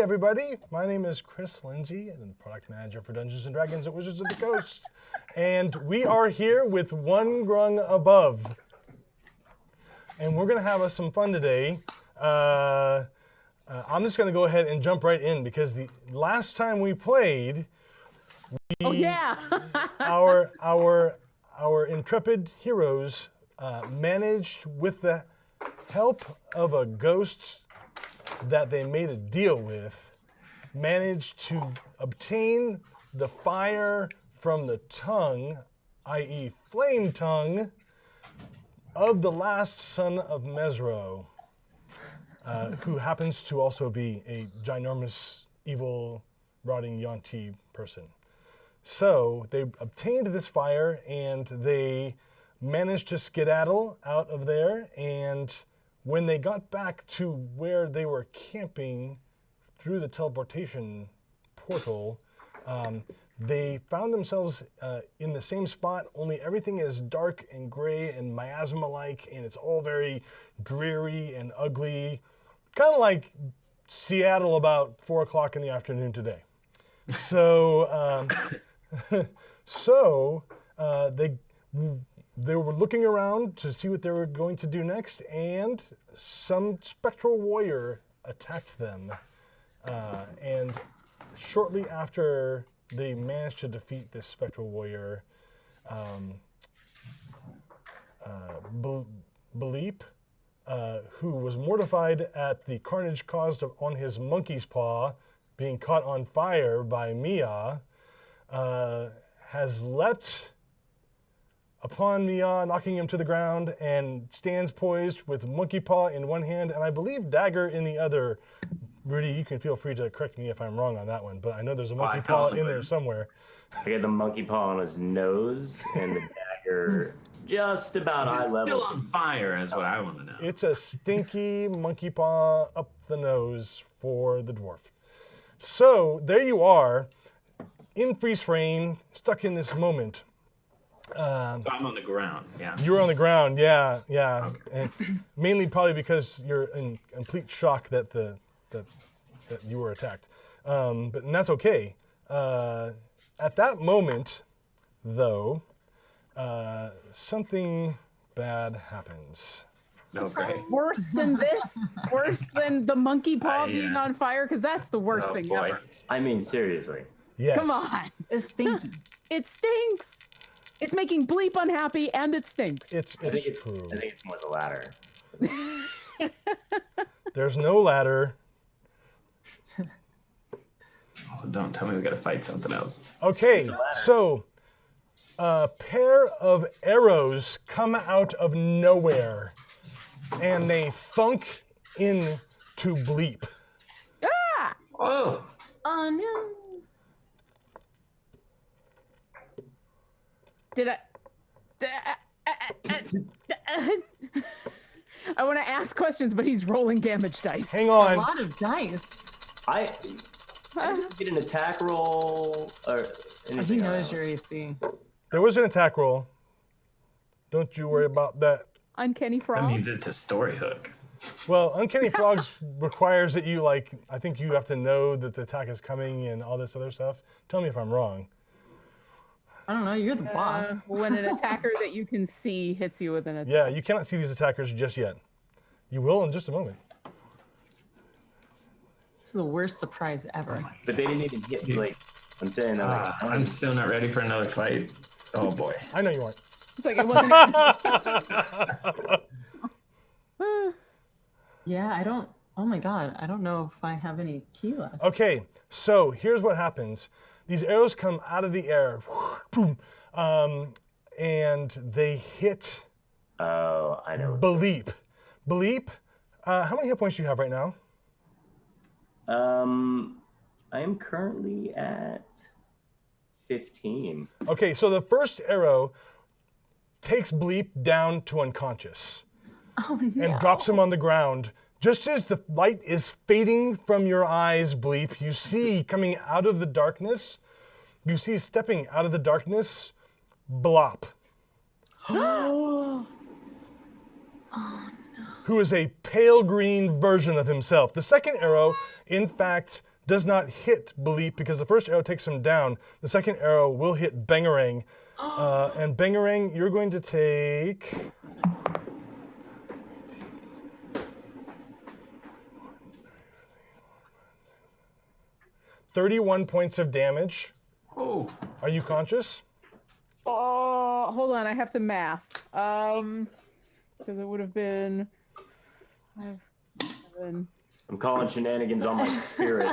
everybody. My name is Chris Lindsay, and I'm the product manager for Dungeons & Dragons at Wizards of the Coast. And we are here with one Grung above. And we're going to have us some fun today. I'm just going to go ahead and jump right in because the last time we played, our intrepid heroes managed, with the help of a ghost that they made a deal with, managed to obtain the fire from the tongue, i.e. flame tongue, of the last son of Mesro, who happens to also be a ginormous, evil, rotting Yuan-Ti person. So they obtained this fire and they managed to skedaddle out of there, and when they got back to where they were camping through the teleportation portal, they found themselves in the same spot, only everything is dark and gray and miasma-like, and it's all very dreary and ugly, kind of like Seattle about 4 o'clock in the afternoon today. So, they were looking around to see what they were going to do next, and some spectral warrior attacked them. And shortly after they managed to defeat this spectral warrior, Beleep, who was mortified at the carnage caused on his monkey's paw being caught on fire by Mia, has leapt upon Mia, knocking him to the ground, and stands poised with monkey paw in one hand and I believe dagger in the other. Rudy, you can feel free to correct me if I'm wrong on that one, but I know there's a monkey paw in there somewhere. I got the monkey paw on his nose and the dagger just about eye level. Still on fire is what I want to know. It's a stinky monkey paw up the nose for the dwarf. So there you are, in freeze frame, stuck in this moment. So I'm on the ground, yeah. You're on the ground, yeah. And mainly probably because you're in complete shock that that you were attacked. And that's okay. At that moment, though, something bad happens. Okay. Worse than this? Worse than the monkey paw being on fire? Because that's the worst thing ever. I mean, seriously. Yes. Come on. It's stinky. It stinks. It's making Bleep unhappy, and it stinks. It's true. I think it's more the latter. There's no ladder. Oh, don't tell me we got to fight something else. Okay, so a pair of arrows come out of nowhere, and they thunk into Bleep. Ah! Oh, Oh no. Did I want to ask questions, but he's rolling damage dice. Hang A on. lot of dice. I didn't get an attack roll or anything. He knows your AC. There was an attack roll. Don't you worry about that. Uncanny that frog. means it's a story hook. Well, Uncanny Frogs requires that you, I think you have to know that the attack is coming and all this other stuff. Tell me if I'm wrong. I don't know. You're the boss. When an attacker that you can see hits you with an attack. Yeah, you cannot see these attackers just yet. You will in just a moment. This is the worst surprise ever. But they didn't even hit me. I'm saying I'm still not ready for another fight. Oh boy. I know you aren't. It's like it wasn't. Yeah, I don't. Oh my god, I don't know if I have any key left. Okay, so here's what happens. These arrows come out of the air, and they hit Oh, I know. Beleep. Beleep, how many hit points do you have right now? I am currently at 15. Okay, so the first arrow takes Bleep down to unconscious Oh no. and drops him on the ground. Just as the light is fading from your eyes, Bleep, you see coming out of the darkness, you see stepping out of the darkness, Blop. Who is a pale green version of himself. The second arrow, in fact, does not hit Belief because the first arrow takes him down. The second arrow will hit Bangarang. And Bangarang, you're going to take... 31 points of damage. Oh. Are you conscious? Oh, hold on. I have to math. Because it would have been 5, 7. I'm calling shenanigans on my spirit.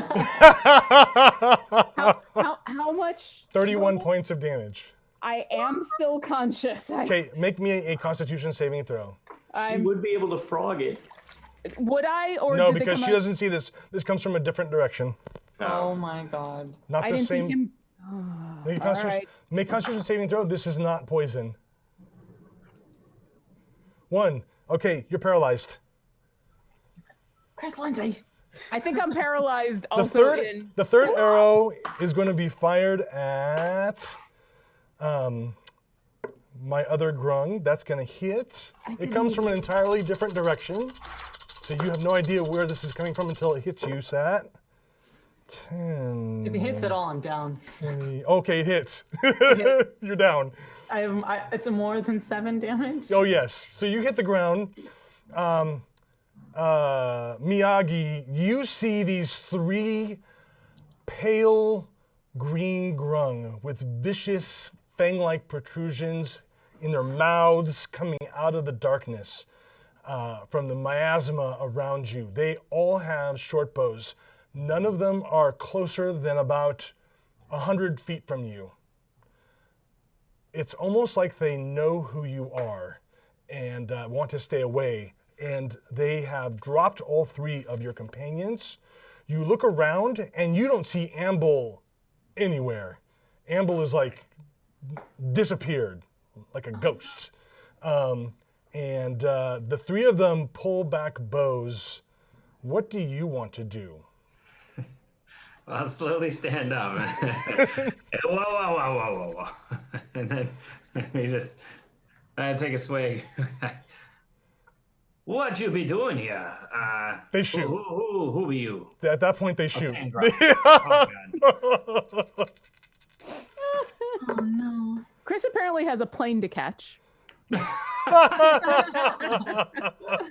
How much? 31 points of damage. I am still conscious. Okay, make me a Constitution saving throw. She would be able to frog it. Would I? Or No, did because she doesn't see this. This comes from a different direction. Oh my god. Not I the didn't same. see him. Make Constitution saving throw. This is not poison. 1. Okay, you're paralyzed. Chris Lindsay. I think I'm paralyzed also The third arrow is going to be fired at my other Grung. That's going to hit. It comes from an entirely different direction. So you have no idea where this is coming from until it hits you, Sat. 10. If he hits at all, I'm down. 20. Okay, it hits. You're down. It's a more than 7 damage. Oh, yes. So you hit the ground. Miyagi, you see these 3 pale green Grung with vicious fang-like protrusions in their mouths coming out of the darkness from the miasma around you. They all have short bows. None of them are closer than about 100 feet from you. It's almost like they know who you are and want to stay away. And they have dropped all 3 of your companions. You look around and you don't see Amble anywhere. Amble is like disappeared, like a ghost. And the 3 of them pull back bows. What do you want to do? I'll slowly stand up. Whoa. And then we just take a swig. What you be doing here? They shoot. Who be you? At that point, they shoot. Oh, God. Oh no. Chris apparently has a plane to catch. This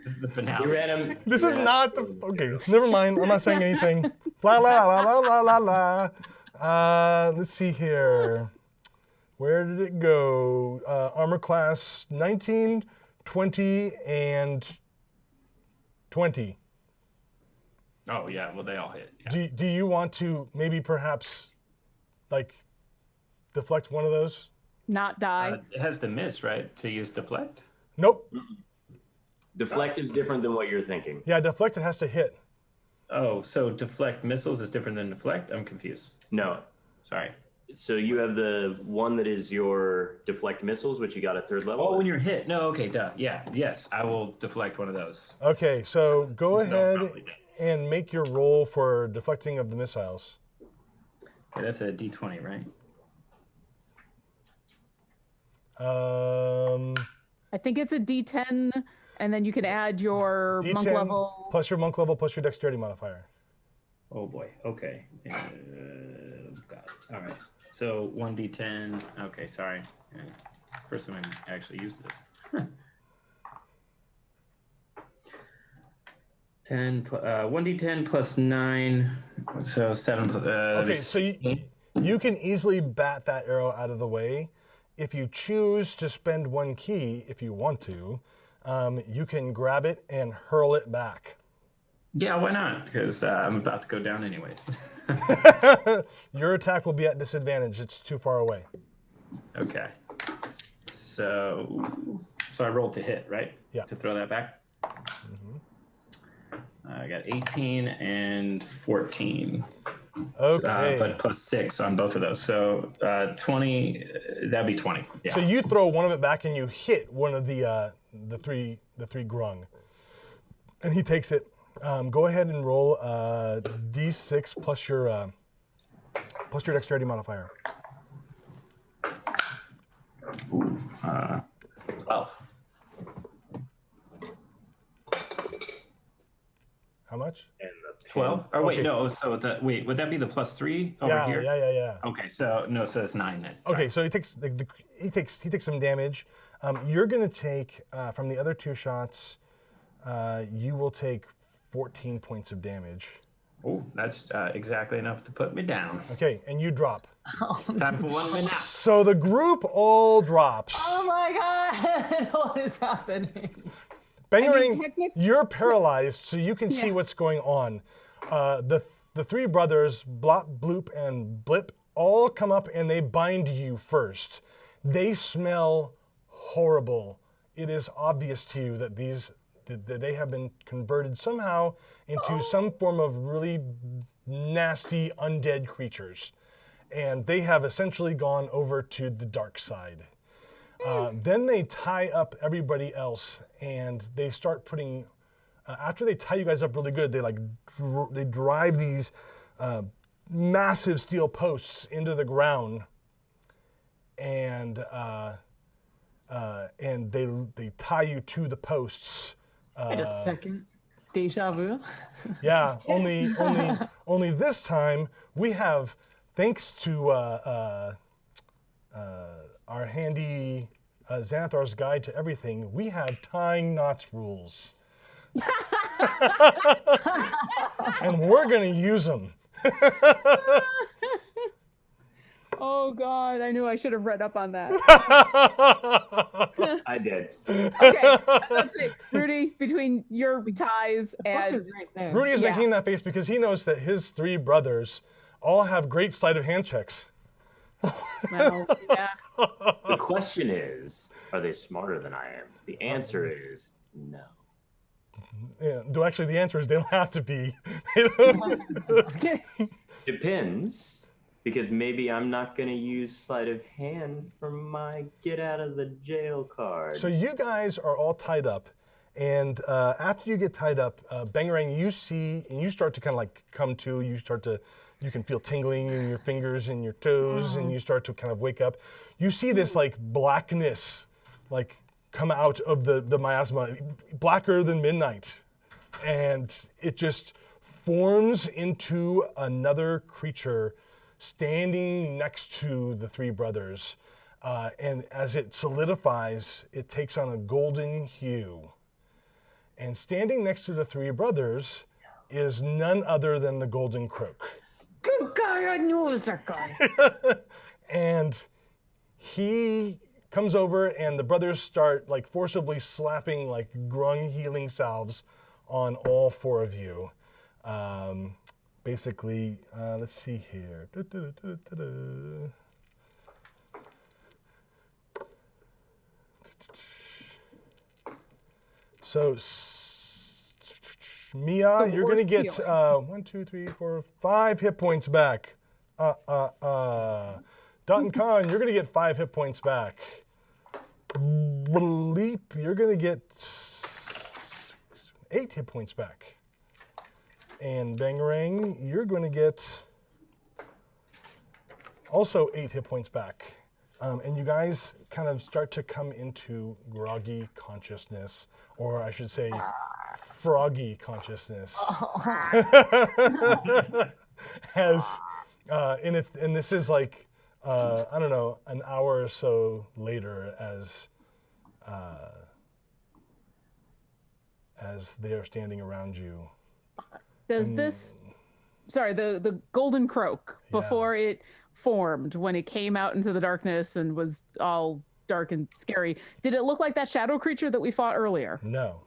is the finale. You ran him. This is not the... Okay, never mind. I'm not saying anything. La la la la la la la. Let's see here. Where did it go? Armor class 19, 20, and 20. Oh, yeah. Well, they all hit. Yeah. Do you want to maybe perhaps, like, deflect one of those? Not die. It has to miss, right? To use deflect? Nope. Deflect is different than what you're thinking. Yeah, deflect, it has to hit. Oh, so deflect missiles is different than deflect? I'm confused. No. Sorry. So you have the one that is your deflect missiles, which you got at 3rd level. Oh, when you're hit. No, okay, duh. Yeah, yes, I will deflect one of those. Okay, so go ahead probably did. and make your roll for deflecting of the missiles. Okay, that's a D20, right? I think it's a D10, and then you can add your D10 monk level. plus your monk level plus your dexterity modifier. Oh boy. Okay. God. All right. So 1d10. Okay. Sorry. First time I actually use this. 1d10 plus 9. So 7. Okay, so you can easily bat that arrow out of the way. If you choose to spend 1 key, if you want to, you can grab it and hurl it back. Yeah, why not? Because I'm about to go down anyways. Your attack will be at disadvantage. It's too far away. Okay. So I rolled to hit, right? Yeah. To throw that back. I got 18 and 14. Okay. But plus 6 on both of those. So 20, that'd be 20. Yeah. So you throw one of it back and you hit one of the three Grung. And he takes it. Go ahead and roll D6 plus your dexterity modifier. 12. How much? And the 12? Or wait, Okay. no. So would that be the +3 over Yeah, here? yeah. Okay, so no, so it's 9 then. Okay, Sorry. so he takes some damage. You're gonna take from the other 2 shots. You will take 14 points of damage. Oh, that's exactly enough to put me down. Okay, and you drop. Time for 1 minute. So the group all drops. Oh my god! What is happening? Bangarang, technic- you're paralyzed, so you can see Yeah. what's going on. The 3 brothers, Blop, Bloop, and Blip, all come up and they bind you first. They smell horrible. It is obvious to you that that they have been converted somehow into some form of really nasty undead creatures. And they have essentially gone over to the dark side. Then they tie up everybody else, and they start putting. After they tie you guys up really good, they they drive these massive steel posts into the ground, and they tie you to the posts. Wait a second. Deja vu. Yeah, only this time we have, thanks to our handy Xanathar's Guide to Everything, we have tying knots rules. And we're going to use them. Oh God, I knew I should have read up on that. I did. Okay, that's it. Rudy, between your ties Book and is right there. Rudy is Yeah. making that face because he knows that his 3 brothers all have great sleight of hand checks. well, yeah. The question is, are they smarter than I am? The answer is no. Yeah, actually, the answer is they don't have to be. They don't- Depends, because maybe I'm not going to use sleight of hand for my get out of the jail card. So you guys are all tied up, and after you get tied up, Bangarang, you see, and you start to kind of like come to. You can feel tingling in your fingers and your toes, and you start to kind of wake up. You see this like blackness, like come out of the miasma, blacker than midnight, and it just forms into another creature standing next to the 3 brothers. And as it solidifies, it takes on a golden hue. And standing next to the 3 brothers is none other than the Golden Croak. Good guy, I knew it was that guy. And he comes over, and the brothers start like forcibly slapping like Grung healing salves on all 4 of you. Basically, let's see here. So, Mia, the you're gonna worst get healing. 1, 2, 3, 4, 5 hit points back. Dot and Khan, you're gonna get 5 hit points back. Bleep, you're gonna get 8 hit points back. And Bangarang, you're gonna get also 8 hit points back. And you guys kind of start to come into groggy consciousness, or I should say, froggy consciousness. As and this is like I don't know, an hour or so later, as they are standing around you. Does this? Sorry, the Golden Croak, before it formed, when it came out into the darkness and was all dark and scary, did it look like that shadow creature that we fought earlier? No,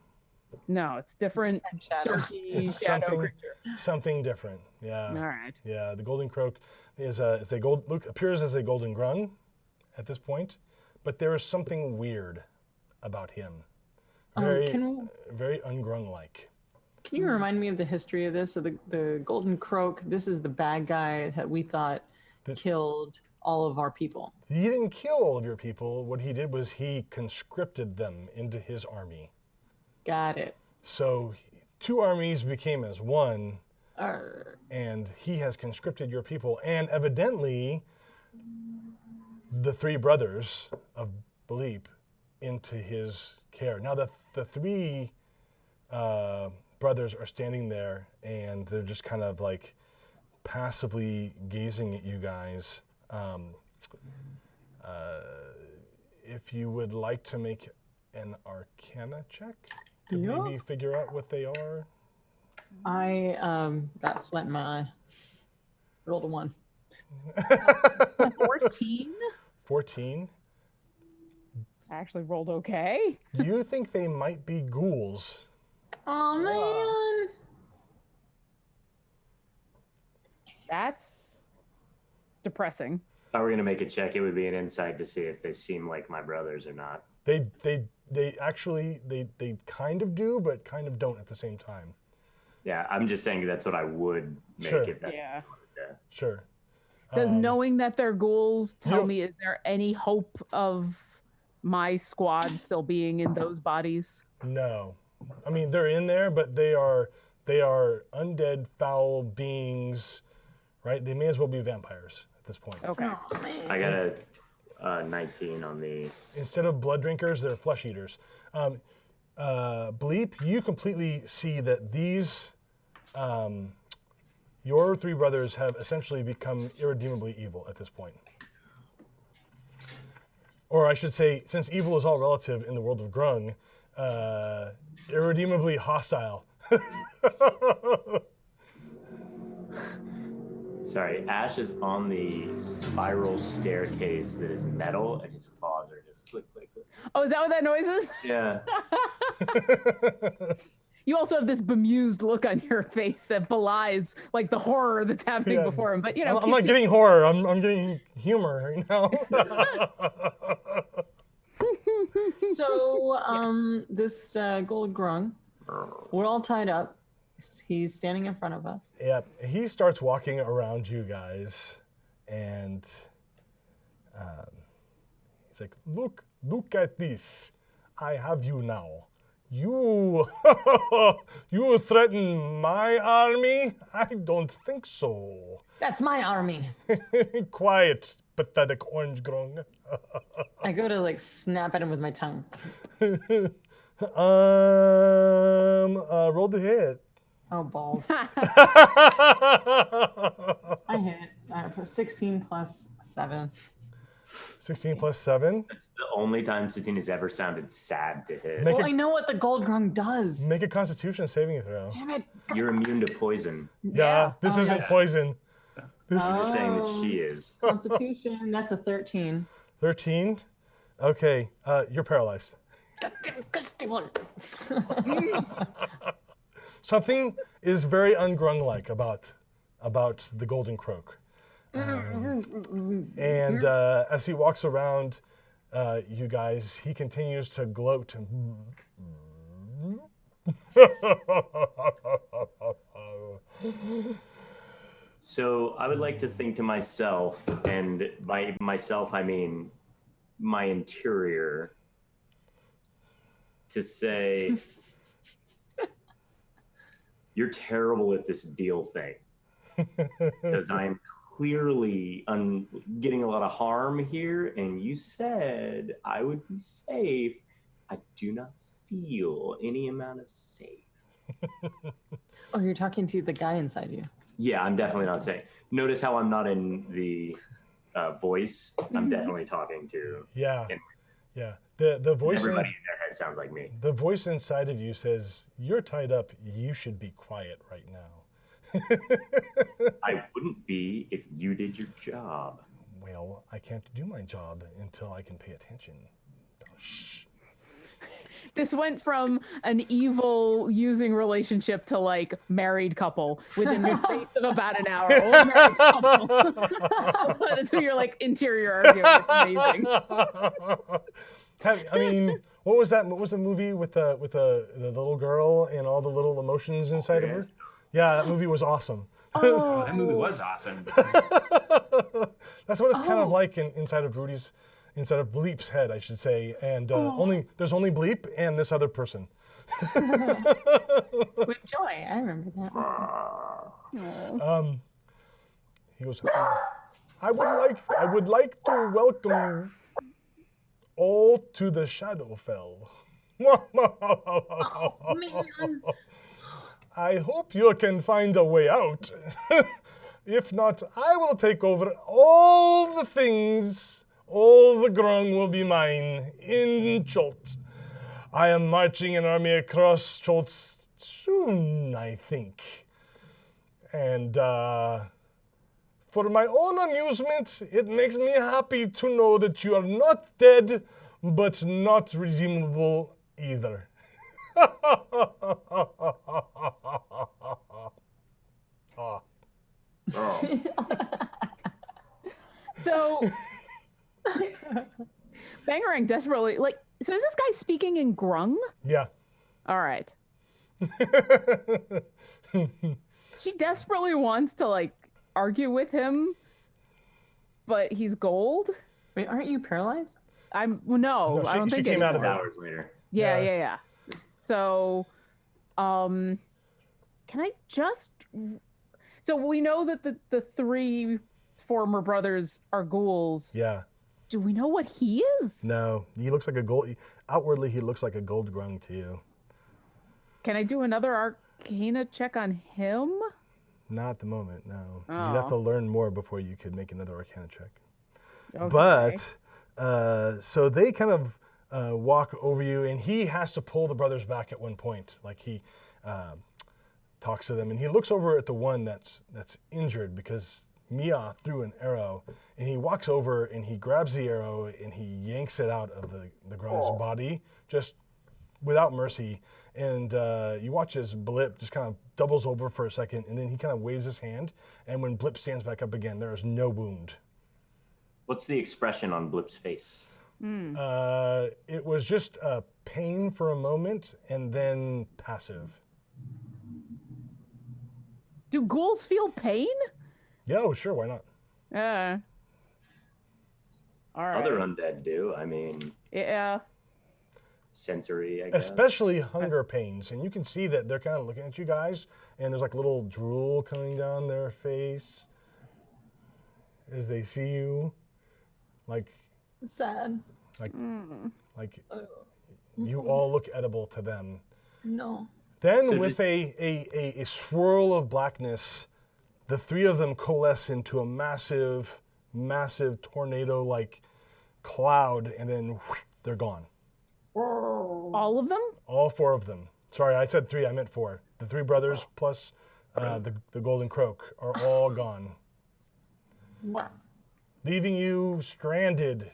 No, it's different. Shadow. Darky it's shadow something creature. something different. Yeah. All right. Yeah, the Golden Croak appears as a golden grung at this point, but there is something weird about him. Very very ungrung-like. Can you remind me of the history of this? So the Golden Croak, this is the bad guy that we thought killed all of our people. He didn't kill all of your people. What he did was he conscripted them into his army. Got it. So 2 armies became as one, Arr. and he has conscripted your people. And evidently, the 3 brothers of Bleep into his care. Now, the 3 brothers are standing there, and they're just kind of like passively gazing at you guys. If you would like to make an Arcana check to maybe figure out what they are. I got sweat in my eye. Rolled a 1. 14. 14. I actually rolled okay. You think they might be ghouls. Oh man. That's depressing. If I were gonna make a check, it would be an insight to see if they seem like my brothers or not. They actually kind of do, but kind of don't at the same time. Yeah, I'm just saying that's what I would make Sure. if that. Yeah. Sure. Does knowing that they're ghouls tell don't- me, is there any hope of my squad still being in those bodies? No. I mean, they're in there, but they are undead, foul beings, right? They may as well be vampires at this point. Okay. Oh man. I got a 19 on the. Instead of blood drinkers, they're flesh eaters. Bleep, you completely see that these, your 3 brothers have essentially become irredeemably evil at this point. Or I should say, since evil is all relative in the world of Grung, irredeemably hostile. Sorry, Ash is on the spiral staircase that is metal, and his claws are just click, click, click. Oh, is that what that noise is? Yeah. You also have this bemused look on your face that belies like the horror that's happening Yeah. before him. But you know, I'm not getting horror, I'm getting humor right now. So this gold grung, we're all tied up. He's standing in front of us. Yeah, he starts walking around you guys, and he's like, look at this. I have you now. You, you threaten my army? I don't think so. That's my army. Quiet, pathetic orange grung. I go to like snap at him with my tongue. Roll the hit. Oh balls. I hit for 16 plus 7. 16 plus 7. That's the only time Satine has ever sounded sad to hit. Make Well, I it, know what the gold grung does. make a Constitution saving throw. Damn it. You're immune to poison. Yeah, this Oh, isn't yes. poison. This I'm is just saying that she is. Constitution, that's a 13. 13. Okay, you're paralyzed. Something is very ungrung-like about the golden croak. And as he walks around you guys, he continues to gloat. So I would like to think to myself, and by myself I mean my interior, to say, you're terrible at this deal thing. Because I'm clearly getting a lot of harm here, and you said I would be safe. I do not feel any amount of safe. Oh, you're talking to the guy inside you. Yeah, I'm definitely not safe. Notice how I'm not in the voice. I'm definitely talking to Yeah, yeah. The voice. everybody in their head sounds like me. The voice inside of you says, "You're tied up. You should be quiet right now." I wouldn't be if you did your job. Well, I can't do my job until I can pay attention. Shh. This went from an evil using relationship to like married couple within the space of about an hour. Old married couple. So you're like interior arguing. It's amazing. I mean, what was that? What was the movie with the little girl and all the little emotions inside of her? Yeah, that movie was awesome. Oh, that movie was awesome. That's what it's kind of like inside of Bleep's head, I should say. And there's only Bleep and this other person. With joy, I remember that. He goes, I would like to welcome you all to the Shadowfell. Oh, man. I hope you can find a way out. If not, I will take over all the things. All the Grung will be mine in Choltz. I am marching an army across Choltz soon, I think. And for my own amusement, it makes me happy to know that you are not dead, but not redeemable either. So, Bangarang desperately, so is this guy speaking in Grung? Yeah. All right. She desperately wants to, argue with him, but he's gold? Wait, aren't you paralyzed? No, I don't she think came it out is. of it. Hours later. Yeah. So, can I just... So we know that the three former brothers are ghouls. Yeah. Do we know what he is? No, he looks like a gold. Outwardly, he looks like a gold Grung to you. Can I do another Arcana check on him? Not at the moment, no. Oh. You'd have to learn more before you could make another Arcana check. Okay. But, so they kind of walk over you, and he has to pull the brothers back at one point. He talks to them, and he looks over at the one that's injured because Mia threw an arrow, and he walks over and he grabs the arrow and he yanks it out of the Grung's body, just without mercy. And you watch as Blip just kind of doubles over for a second, and then he kind of waves his hand, and when Blip stands back up again, there is no wound. What's the expression on Blip's face? It was just pain for a moment, and then passive. Do ghouls feel pain? Yeah, oh, sure, why not? All right. Other undead do. I mean, Yeah. sensory, I guess. Especially hunger pains, and you can see that they're kind of looking at you guys, and there's little drool coming down their face as they see you, Sad. you all look edible to them. No. Then So with a swirl of blackness, the three of them coalesce into a massive, massive tornado-like cloud, and then they're gone. All of them? All four of them. Sorry, I said three, I meant four. The three brothers plus the golden croak are all gone, leaving you stranded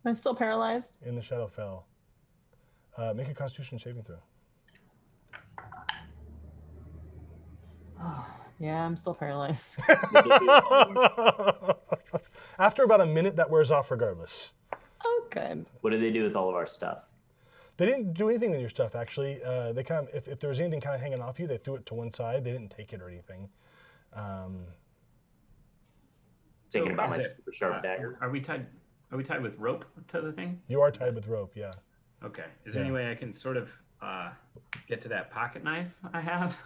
I'm still paralyzed. in the Shadowfell. Make a Constitution saving throw. Yeah, I'm still paralyzed. After about a minute, that wears off regardless. Oh, good. What did they do with all of our stuff? They didn't do anything with your stuff, actually. They kind of, if there was anything kind of hanging off you, they threw it to one side. They didn't take it or anything. Thinking So about is my it- super sharp dagger. Are we tied with rope to the thing? You are tied with rope, yeah. Okay. Is there any way I can sort of get to that pocket knife I have?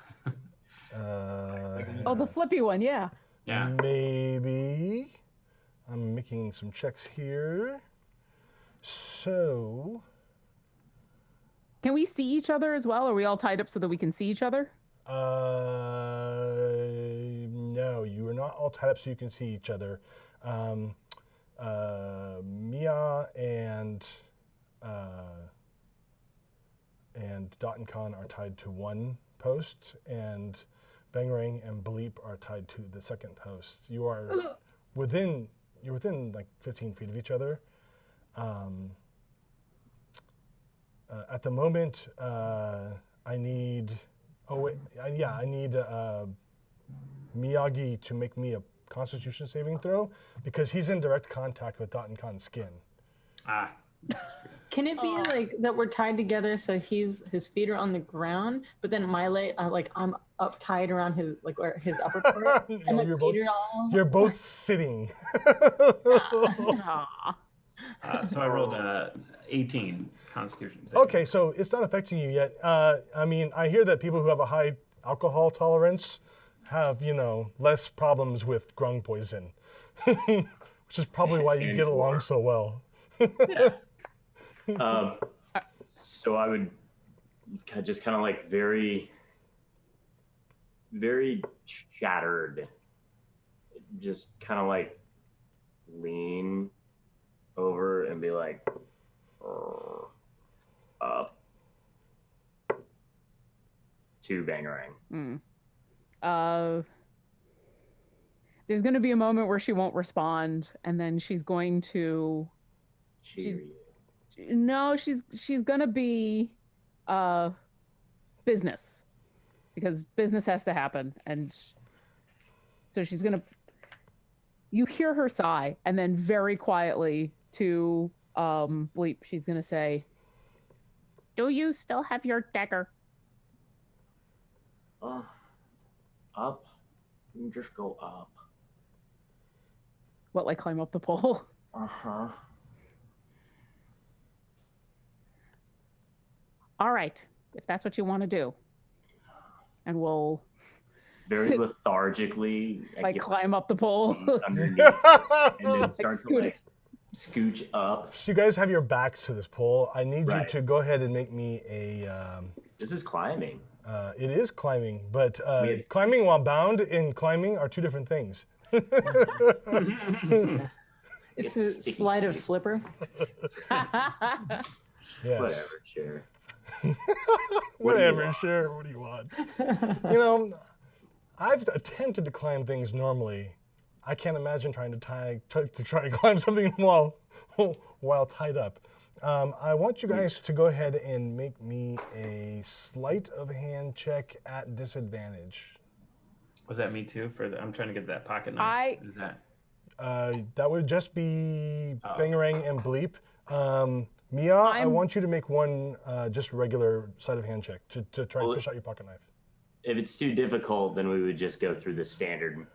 Oh, the flippy one, yeah. Yeah. Maybe. I'm making some checks here. So, Can we see each other as well? Are we all tied up so that we can see each other? no, you are not all tied up so you can see each other. Mia and Dot and Khan are tied to one post, and Bangarang and Bleep are tied to the second post. You're within 15 feet of each other. At the moment, I need Miyagi to make me a Constitution saving throw because he's in direct contact with Dot and Khan's skin. Ah. Can it be that we're tied together so his feet are on the ground, but then my leg, I'm up tied around his his upper part, No, and my you're feet are all. You're both sitting. Aw. So I rolled 18 Constitution. saving. Okay, so it's not affecting you yet. I mean, I hear that people who have a high alcohol tolerance have, less problems with grung poison, which is probably why you get along so well. So I would just kind of like very, very shattered. Just kind of like lean over and be like, up to Bangarang. There's going to be a moment where she won't respond, and then she's going to. She's going to be business, because business has to happen, and so she's going to. You hear her sigh, and then very quietly to Bleep, she's going to say, "Do you still have your dagger?" Up. You can just go up. What, like climb up the pole? Uh-huh. All right, if that's what you want to do. And we'll very lethargically like climb up the pole underneath and then start to like scooch up. So you guys have your backs to this pole. I need you Right. to go ahead and make me a. This is climbing. It is climbing, but climbing while bound and climbing are two different things. It's a sleight of flipper. Yes. Whatever, sure. Whatever, sure. What do you want? You know, I've attempted to climb things normally. I can't imagine trying to try and climb something while tied up. I want you guys to go ahead and make me a sleight of hand check at disadvantage. Was that me too? I'm trying to get that pocket knife. What is that? That would just be Bangarang and Bleep. Mia, I want you to make one just regular sleight of hand check to try and push out your pocket knife. If it's too difficult, then we would just go through the standard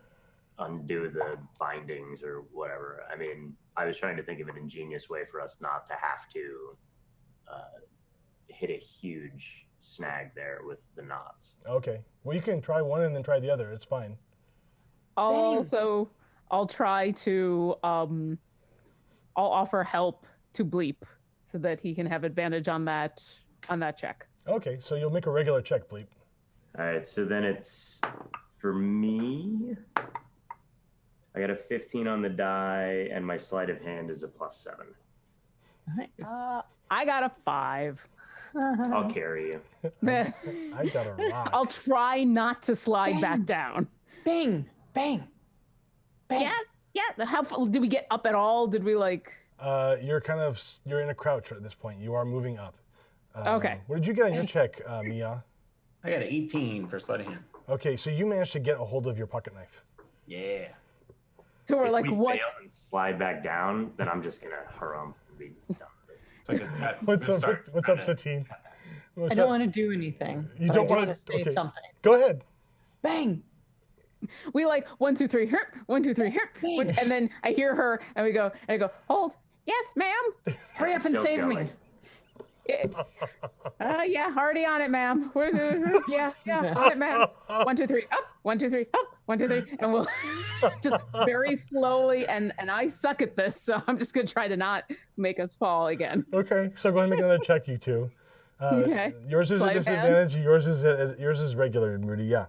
undo the bindings or whatever. I mean, I was trying to think of an ingenious way for us not to have to hit a huge snag there with the knots. Okay. Well, you can try one and then try the other. It's fine. I'll try to I'll offer help to Bleep so that he can have advantage on that check. Okay, so you'll make a regular check, Bleep. All right, so then it's for me. I got a 15 on the die, and my sleight of hand is a +7. Nice. I got a 5. I'll carry you. I got a rock. I'll try not to slide back down. Bang, bang, bang. Yes, yeah. How did we get up at all? Did we like? You're in a crouch at this point. You are moving up. Okay. What did you get on your check, Mia? I got an 18 for sleight of hand. Okay, so you managed to get a hold of your pocket knife. Yeah. So we're If like, we what? fail and slide back down, then I'm just gonna harumph and be done. What's up, Satine? I don't want to do anything. You but don't I want to to say okay. something. Go ahead. Bang. We like 1, 2, 3, herp, 1, 2, 3, herp, and then I hear her, and we go, and I go, hold, yes, ma'am, hurry up and Still save going. me. Yeah, already on it, ma'am. Yeah, on it, ma'am. 1, 2, 3, up, 1, 2, 3, up, 1, 2, 3, and we'll just very slowly, and I suck at this, so I'm just gonna try to not make us fall again. Okay, so go ahead and make another check, you two. Okay. Yours is Sleight a of hand? disadvantage. Yours is regular, Rudy. Yeah.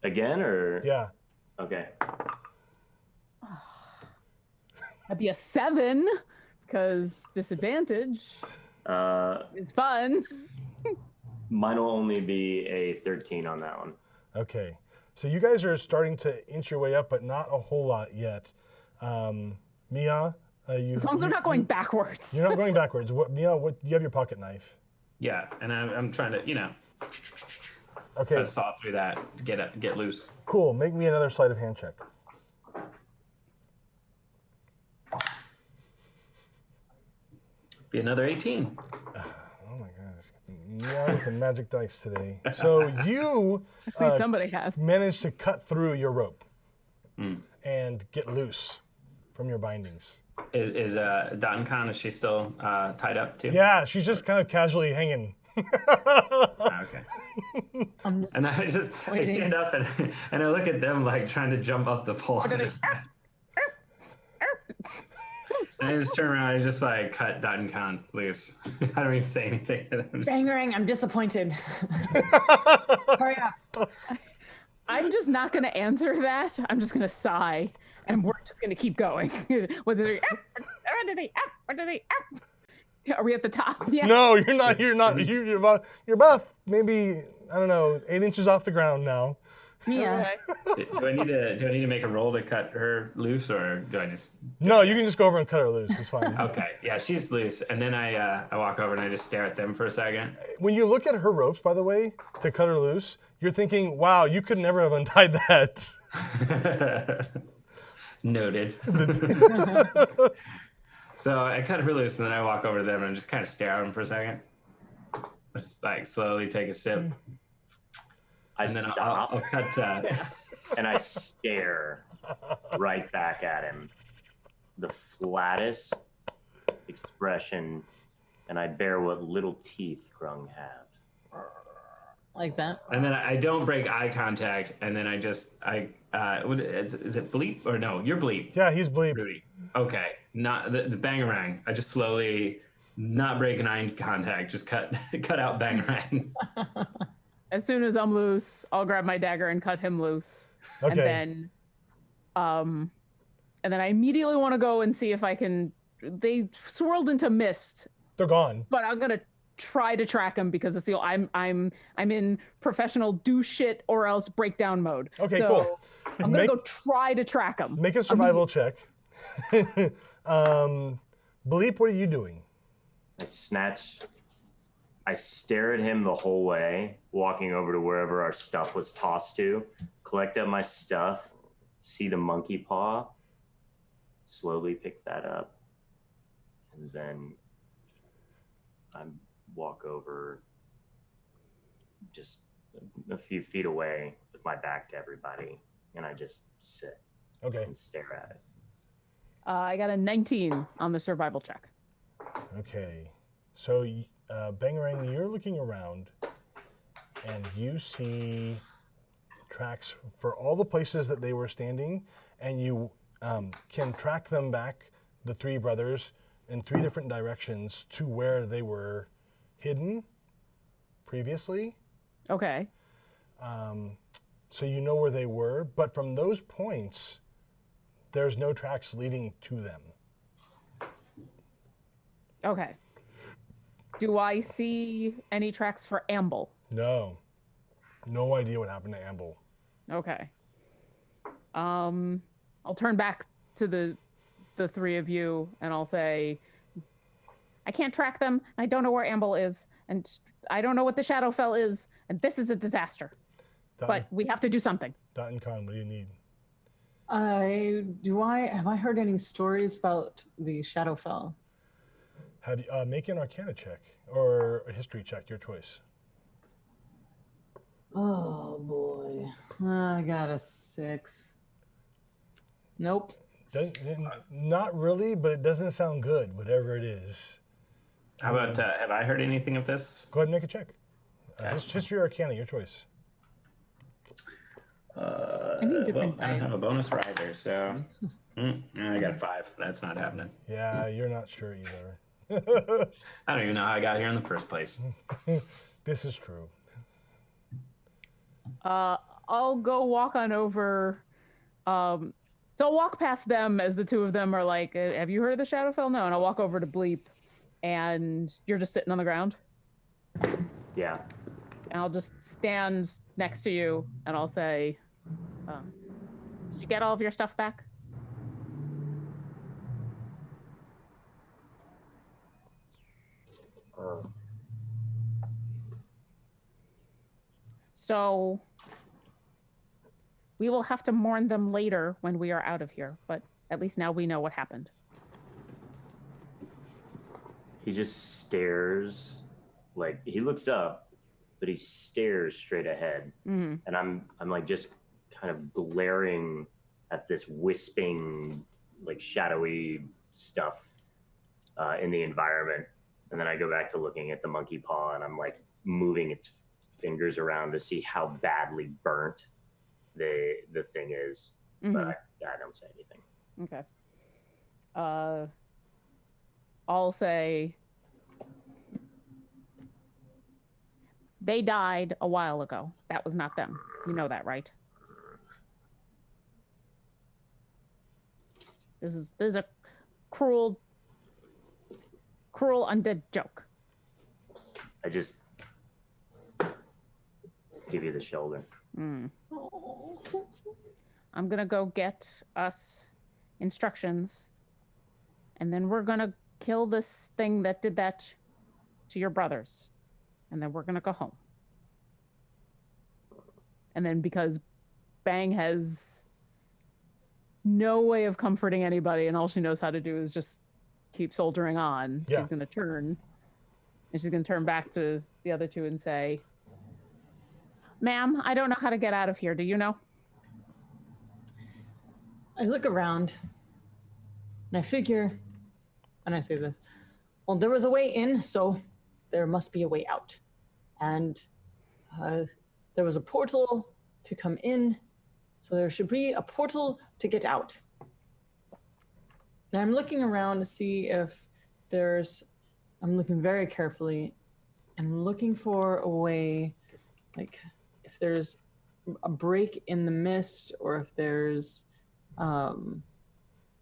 Again, or Yeah. okay. That'd be a 7 because disadvantage is fun. Mine will only be a 13 on that one. Okay. So you guys are starting to inch your way up, but not a whole lot yet. Mia, As long as we're not going backwards. You're not going backwards. Mia, you have your pocket knife. Yeah, and I'm trying to, Okay. try to saw through that, get loose. Cool. Make me another sleight of hand check. Be another 18. Oh my gosh. Mia with the magic dice today. So you At least somebody has. managed to cut through your rope and get loose from your bindings. Is Datenkan, is she still tied up too? Yeah, she's just kind of casually hanging. Okay. I'm just And I stand up and I look at them like trying to jump up the pole. And I just turn around and just like cut Dot and Con loose. I don't even say anything. I'm just- Bangarang, I'm disappointed. Hurry up. I'm just not going to answer that. I'm just going to sigh, and we're just going to keep going. Are we at the top? Yeah. No, you're not. You're about maybe, I don't know, 8 inches off the ground now. Yeah. Do I need to make a roll to cut her loose, or do I just? No, you can just go over and cut her loose. It's fine. Okay, yeah, she's loose, and then I walk over and I just stare at them for a second. When you look at her ropes, by the way, to cut her loose, you're thinking, wow, you could never have untied that. Noted. So I cut her loose, and then I walk over to them and just kind of stare at them for a second. Just like slowly take a sip, I and then stop I'll cut. and I stare right back at him. The flattest expression, and I bear what little teeth Grung have. Like that. And then I don't break eye contact, and then is it bleep or no? You're bleep. Yeah, he's bleep. Rudy. Okay, not the bangarang. I just slowly, not break an eye contact, just cut out bangarang. As soon as I'm loose, I'll grab my dagger and cut him loose. Okay. And then I immediately want to go and see if I can. They swirled into mist, They're gone. but I'm gonna try to track him because it's the I'm in professional do shit or else breakdown mode. Okay, so cool. I'm gonna go try to track him. Make a survival check. Bleep, what are you doing? I stare at him the whole way, walking over to wherever our stuff was tossed to, collect up my stuff, see the monkey paw, slowly pick that up, and then I walk over just a few feet away with my back to everybody, and I just sit Okay. and stare at it. I got a 19 on the survival check. Okay. So, Bangarang, you're looking around, and you see tracks for all the places that they were standing, and you can track them back, the three brothers, in 3 different directions to where they were hidden previously. Okay. So you know where they were, but from those points, there's no tracks leading to them. Okay. Do I see any tracks for Amble? No. No idea what happened to Amble. Okay. I'll turn back to the 3 of you and I'll say, I can't track them. I don't know where Amble is, and I don't know what the Shadowfell is, and this is a disaster. But we have to do something. Dot and Con, what do you need? Have I heard any stories about the Shadowfell? Make an Arcana check or a history check, your choice. Oh boy, I got a 6. Nope. Not really, but it doesn't sound good, whatever it is. How about have I heard anything of this? Go ahead and make a check. History or Arcana, your choice. I need different I don't dice. have a bonus for either, so I got a 5. That's not happening. Yeah, you're not sure either. I don't even know how I got here in the first place. This is true. I'll go walk on over. So I'll walk past them as the 2 of them are like, have you heard of the Shadowfell? No. And I'll walk over to Bleep, and you're just sitting on the ground. Yeah. And I'll just stand next to you, and I'll say, did you get all of your stuff back? So we will have to mourn them later when we are out of here, but at least now we know what happened. He just stares, like he looks up, but he stares straight ahead. Mm-hmm. And I'm like just kind of glaring at this wisping, like shadowy stuff in the environment. And then I go back to looking at the monkey paw, and I'm like moving its fingers around to see how badly burnt the thing is. Mm-hmm. But I don't say anything. Okay. I'll say they died a while ago. That was not them. You know that, right? This is a cruel undead joke. I just give you the shoulder. I'm gonna go get us instructions, and then we're gonna kill this thing that did that to your brothers, and then we're gonna go home. And then because Bang has no way of comforting anybody, and all she knows how to do is just keep soldiering on, Yeah. she's gonna turn, and she's gonna turn back to the other two and say, "Ma'am, I don't know how to get out of here. Do you know?" I look around and I figure, and I say this, well, there was a way in, so there must be a way out. And there was a portal to come in, so there should be a portal to get out. Now I'm looking around to see if I'm looking very carefully and looking for a way, like if there's a break in the mist or if there's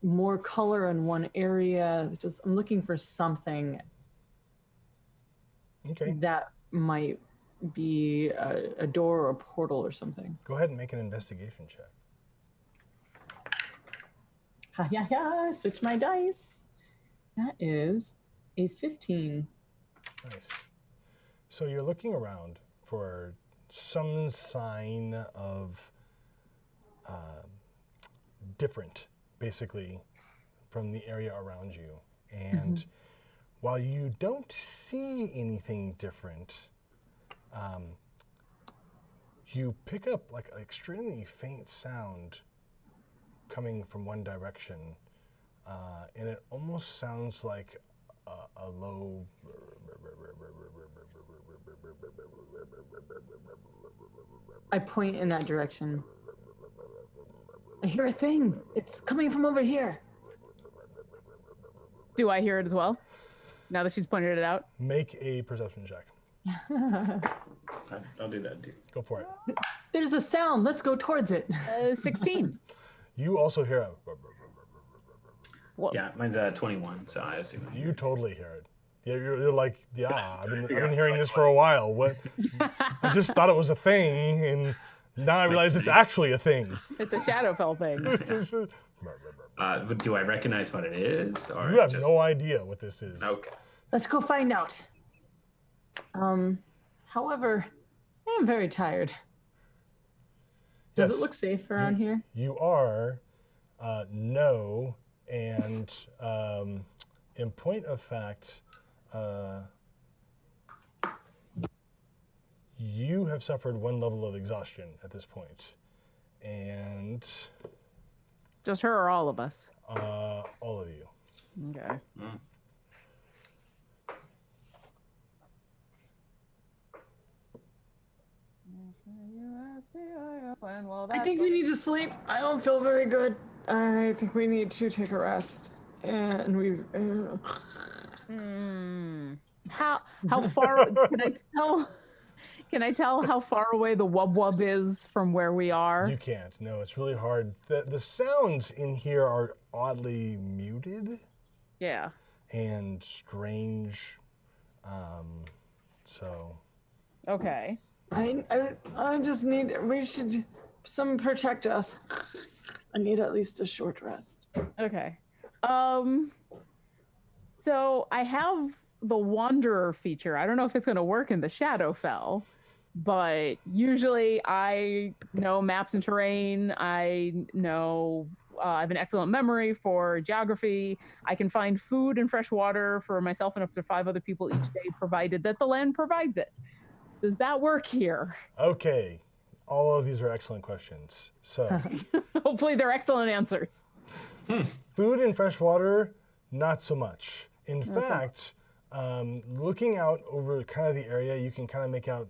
more color in one area. I'm looking for something that might be a door or a portal or something. Go ahead and make an investigation check. Yeah, switch my dice. That is a 15. Nice. So you're looking around for some sign of different, basically, from the area around you. And while you don't see anything different, you pick up like an extremely faint sound coming from one direction, and it almost sounds like a low. I point in that direction. I hear a thing. It's coming from over here. Do I hear it as well? Now that she's pointed it out? Make a perception check. I'll do that too. Go for it. There's a sound. Let's go towards it. 16. You also hear a. Whoa. Yeah, mine's 21, so I assume. You totally hear it. You're like, I've been hearing this for a while. What? I just thought it was a thing, and now I realize it's actually a thing. It's a Shadowfell thing. But do I recognize what it is? Or You have just... no idea what this is. Okay. Let's go find out. However, I am very tired. Does Yes. it look safe around here? You are, no, and in point of fact, you have suffered one level of exhaustion at this point, and Just her or all of us? all of you. Okay. I think we need to sleep. I don't feel very good. I think we need to take a rest. And we. How far can I tell? Can I tell how far away the wub wub is from where we are? You can't. No, it's really hard. The sounds in here are oddly muted Yeah. and strange. So. Okay. I just need. We should. Someone protect us. I need at least a short rest. Okay. So I have the Wanderer feature. I don't know if it's going to work in the Shadowfell, but usually I know maps and terrain. I know I have an excellent memory for geography. I can find food and fresh water for myself and up to 5 other people each day, provided that the land provides it. Does that work here? Okay. All of these are excellent questions. So, Hopefully they're excellent answers. food and fresh water, not so much. In fact, looking out over kind of the area, you can kind of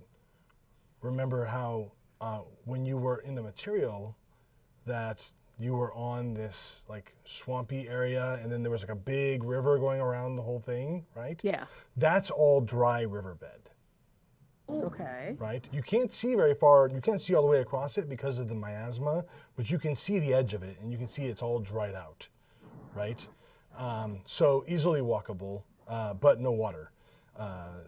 remember how when you were in the material, that you were on this like swampy area, and then there was like a big river going around the whole thing, right? Yeah. That's all dry riverbed, Okay. right? You can't see very far. You can't see all the way across it because of the miasma, but you can see the edge of it, and you can see it's all dried out, right? So easily walkable, but no water.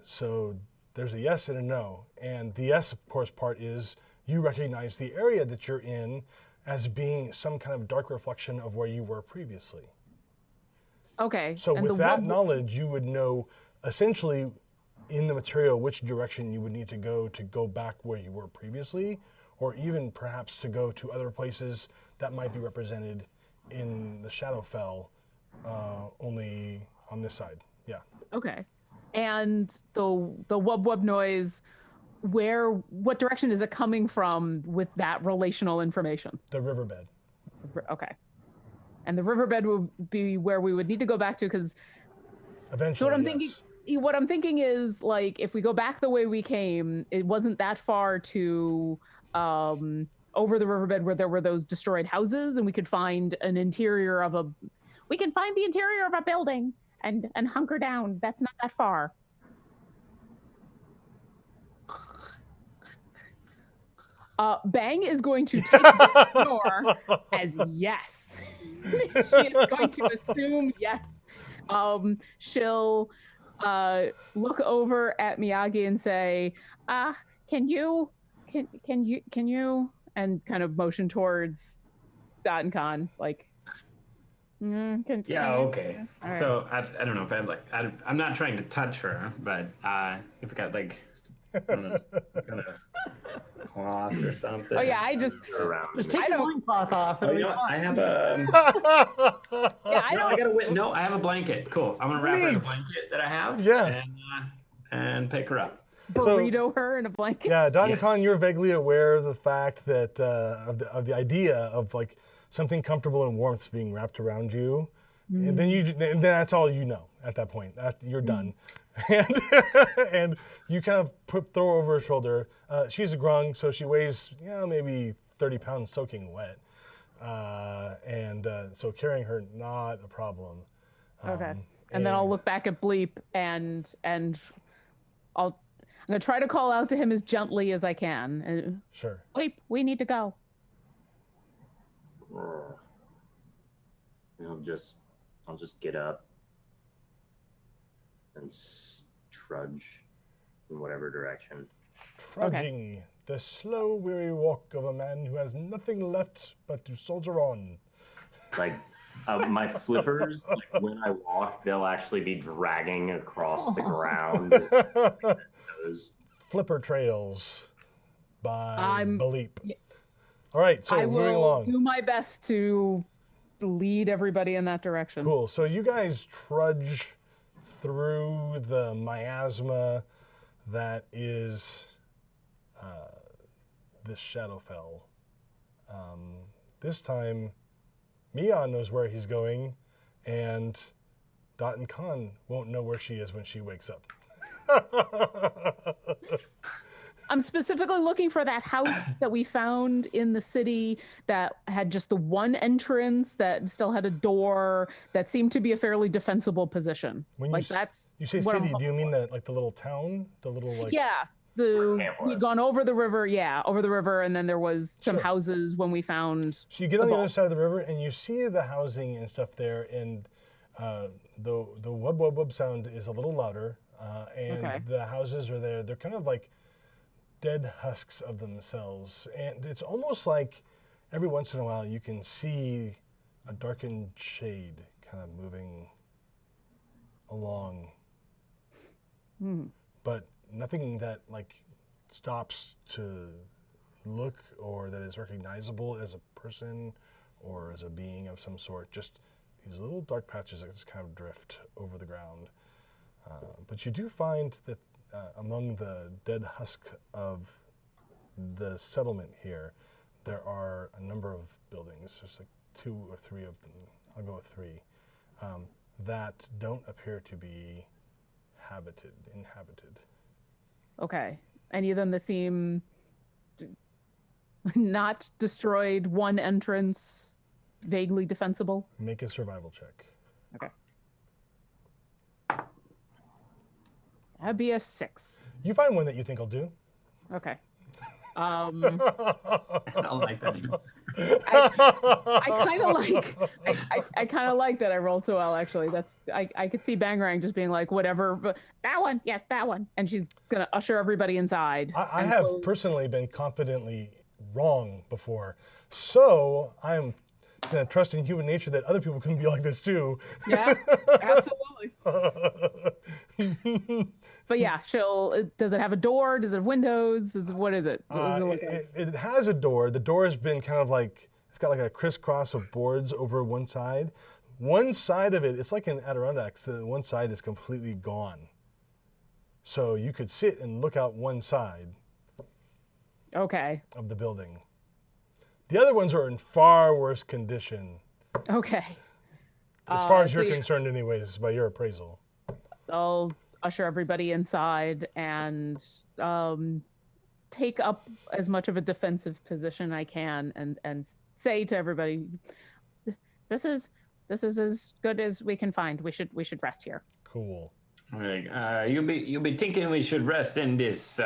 So there's a yes and a no. And the yes, of course, part is you recognize the area that you're in as being some kind of dark reflection of where you were previously. Okay. So and with that knowledge, you would know essentially in the material which direction you would need to go back where you were previously, or even perhaps to go to other places that might be represented in the Shadowfell, only on this side. Yeah. Okay. And the wub wub noise, what direction is it coming from with that relational information? The riverbed. Okay. And the riverbed would be where we would need to go back to, because Eventually, so what I'm yes. thinking, what I'm thinking is, like, if we go back the way we came, it wasn't that far to over the riverbed where there were those destroyed houses, and we could find the interior of a building and hunker down. That's not that far. Bang is going to take this ignore as yes. She is going to assume yes. She'll look over at Miyagi and say, can you and kind of motion towards Dot and Khan, like, can you? Okay. All right. So I don't know if I'm not trying to touch her, but if we got like I don't know, kind of cloth or something. Oh yeah, I just Around. Just take I the don't- loincloth off. Oh, you know what? I have a. yeah, I don't No, I have a blanket. Cool. I'm gonna wrap her in a Neat. blanket that I have. Yeah. And pick her up. burrito her in a blanket. Yeah, Don Yes. Khan, you're vaguely aware of the fact that of the idea of like something comfortable and warmth being wrapped around you, and then that's all you know at that point. You're done, and you kind of throw her over her shoulder. She's a grung, so she weighs maybe 30 pounds soaking wet, and so carrying her not a problem. Okay. And then I'll look back at Bleep and I'm gonna try to call out to him as gently as I can. And, Sure. Bleep, we need to go. I'll just get up and trudge in whatever direction. Trudging, the slow, weary walk of a man who has nothing left but to soldier on. Like my flippers, like when I walk, they'll actually be dragging across the ground. Those. Flipper Trails by I'm- Bleep. All right, so I moving will along. do my best to lead everybody in that direction. Cool. So you guys trudge through the miasma that is this Shadowfell. This time, Mia knows where he's going, and Dot and Khan won't know where she is when she wakes up. I'm specifically looking for that house that we found in the city that had just the one entrance that still had a door that seemed to be a fairly defensible position. When Like, that's you say what I'm city, do you looking mean that like the little town, the little like? Yeah, camp we'd was. gone over the river. Yeah, over the river, and then there was some Sure. houses when we found. So you get on the the ball. other side of the river and you see the housing and stuff there, and the wub wub wub sound is a little louder, and Okay. the houses are there. They're kind of like dead husks of themselves, and it's almost like every once in a while you can see a darkened shade kind of moving along, but nothing that like stops to look or that is recognizable as a person or as a being of some sort. Just these little dark patches that just kind of drift over the ground. But you do find that among the dead husk of the settlement here, there are a number of buildings. There's like 2 or 3 of them. I'll go with 3 that don't appear to be inhabited. Okay, any of them that seem not destroyed? One entrance. vaguely defensible? Make a survival check. Okay. That'd be a 6. You find one that you think will do. Okay. I don't like that answer. I kind of like. I kind of like that I rolled so well. Actually, that's. I could see Bangarang just being like, whatever. But that one, yes, that one, and she's gonna usher everybody inside. I and have close- personally been confidently wrong before, so I'm gonna trust in human nature that other people can be like this too. Yeah, absolutely. But yeah, does it have a door? Does it have windows? What is it? What does it look like? It has a door. The door has been kind of like, it's got like a crisscross of boards over one side. One side of it, it's like an Adirondack, so one side is completely gone. So you could sit and look out one side Okay. of the building. The other ones are in far worse condition, Okay. as far as so you're you- concerned anyways, by your appraisal. I'll usher everybody inside and take up as much of a defensive position I can and say to everybody, this is as good as we can find. We should rest here. Cool. Like, you be thinking we should rest in this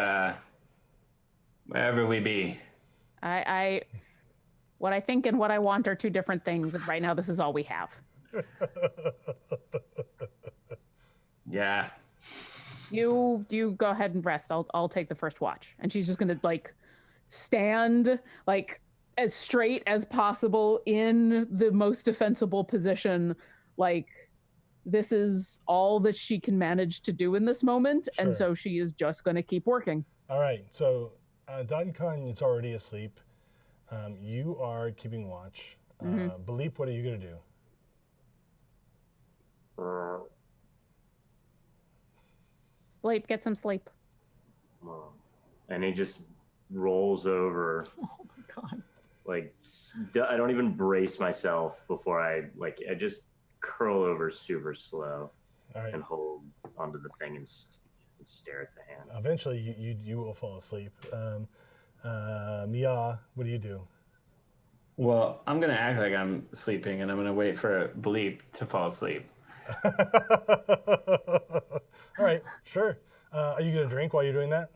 wherever we be. What I think and what I want are two different things. And right now, this is all we have. Yeah. You go ahead and rest. I'll take the first watch. And she's just gonna like stand like as straight as possible in the most defensible position. Like this is all that she can manage to do in this moment, and Sure. so she is just gonna keep working. All right, so Duncan is already asleep. You are keeping watch. Beleep, what are you going to do? Blake, get some sleep. And he just rolls over. Oh my god. Like, I don't even brace myself before I just curl over super slow All right. and hold onto the thing and stare at the hand. Eventually, you will fall asleep. Mia, what do you do? Well, I'm gonna act like I'm sleeping, and I'm gonna wait for Bleep to fall asleep. All right, sure. Are you going to drink while you're doing that?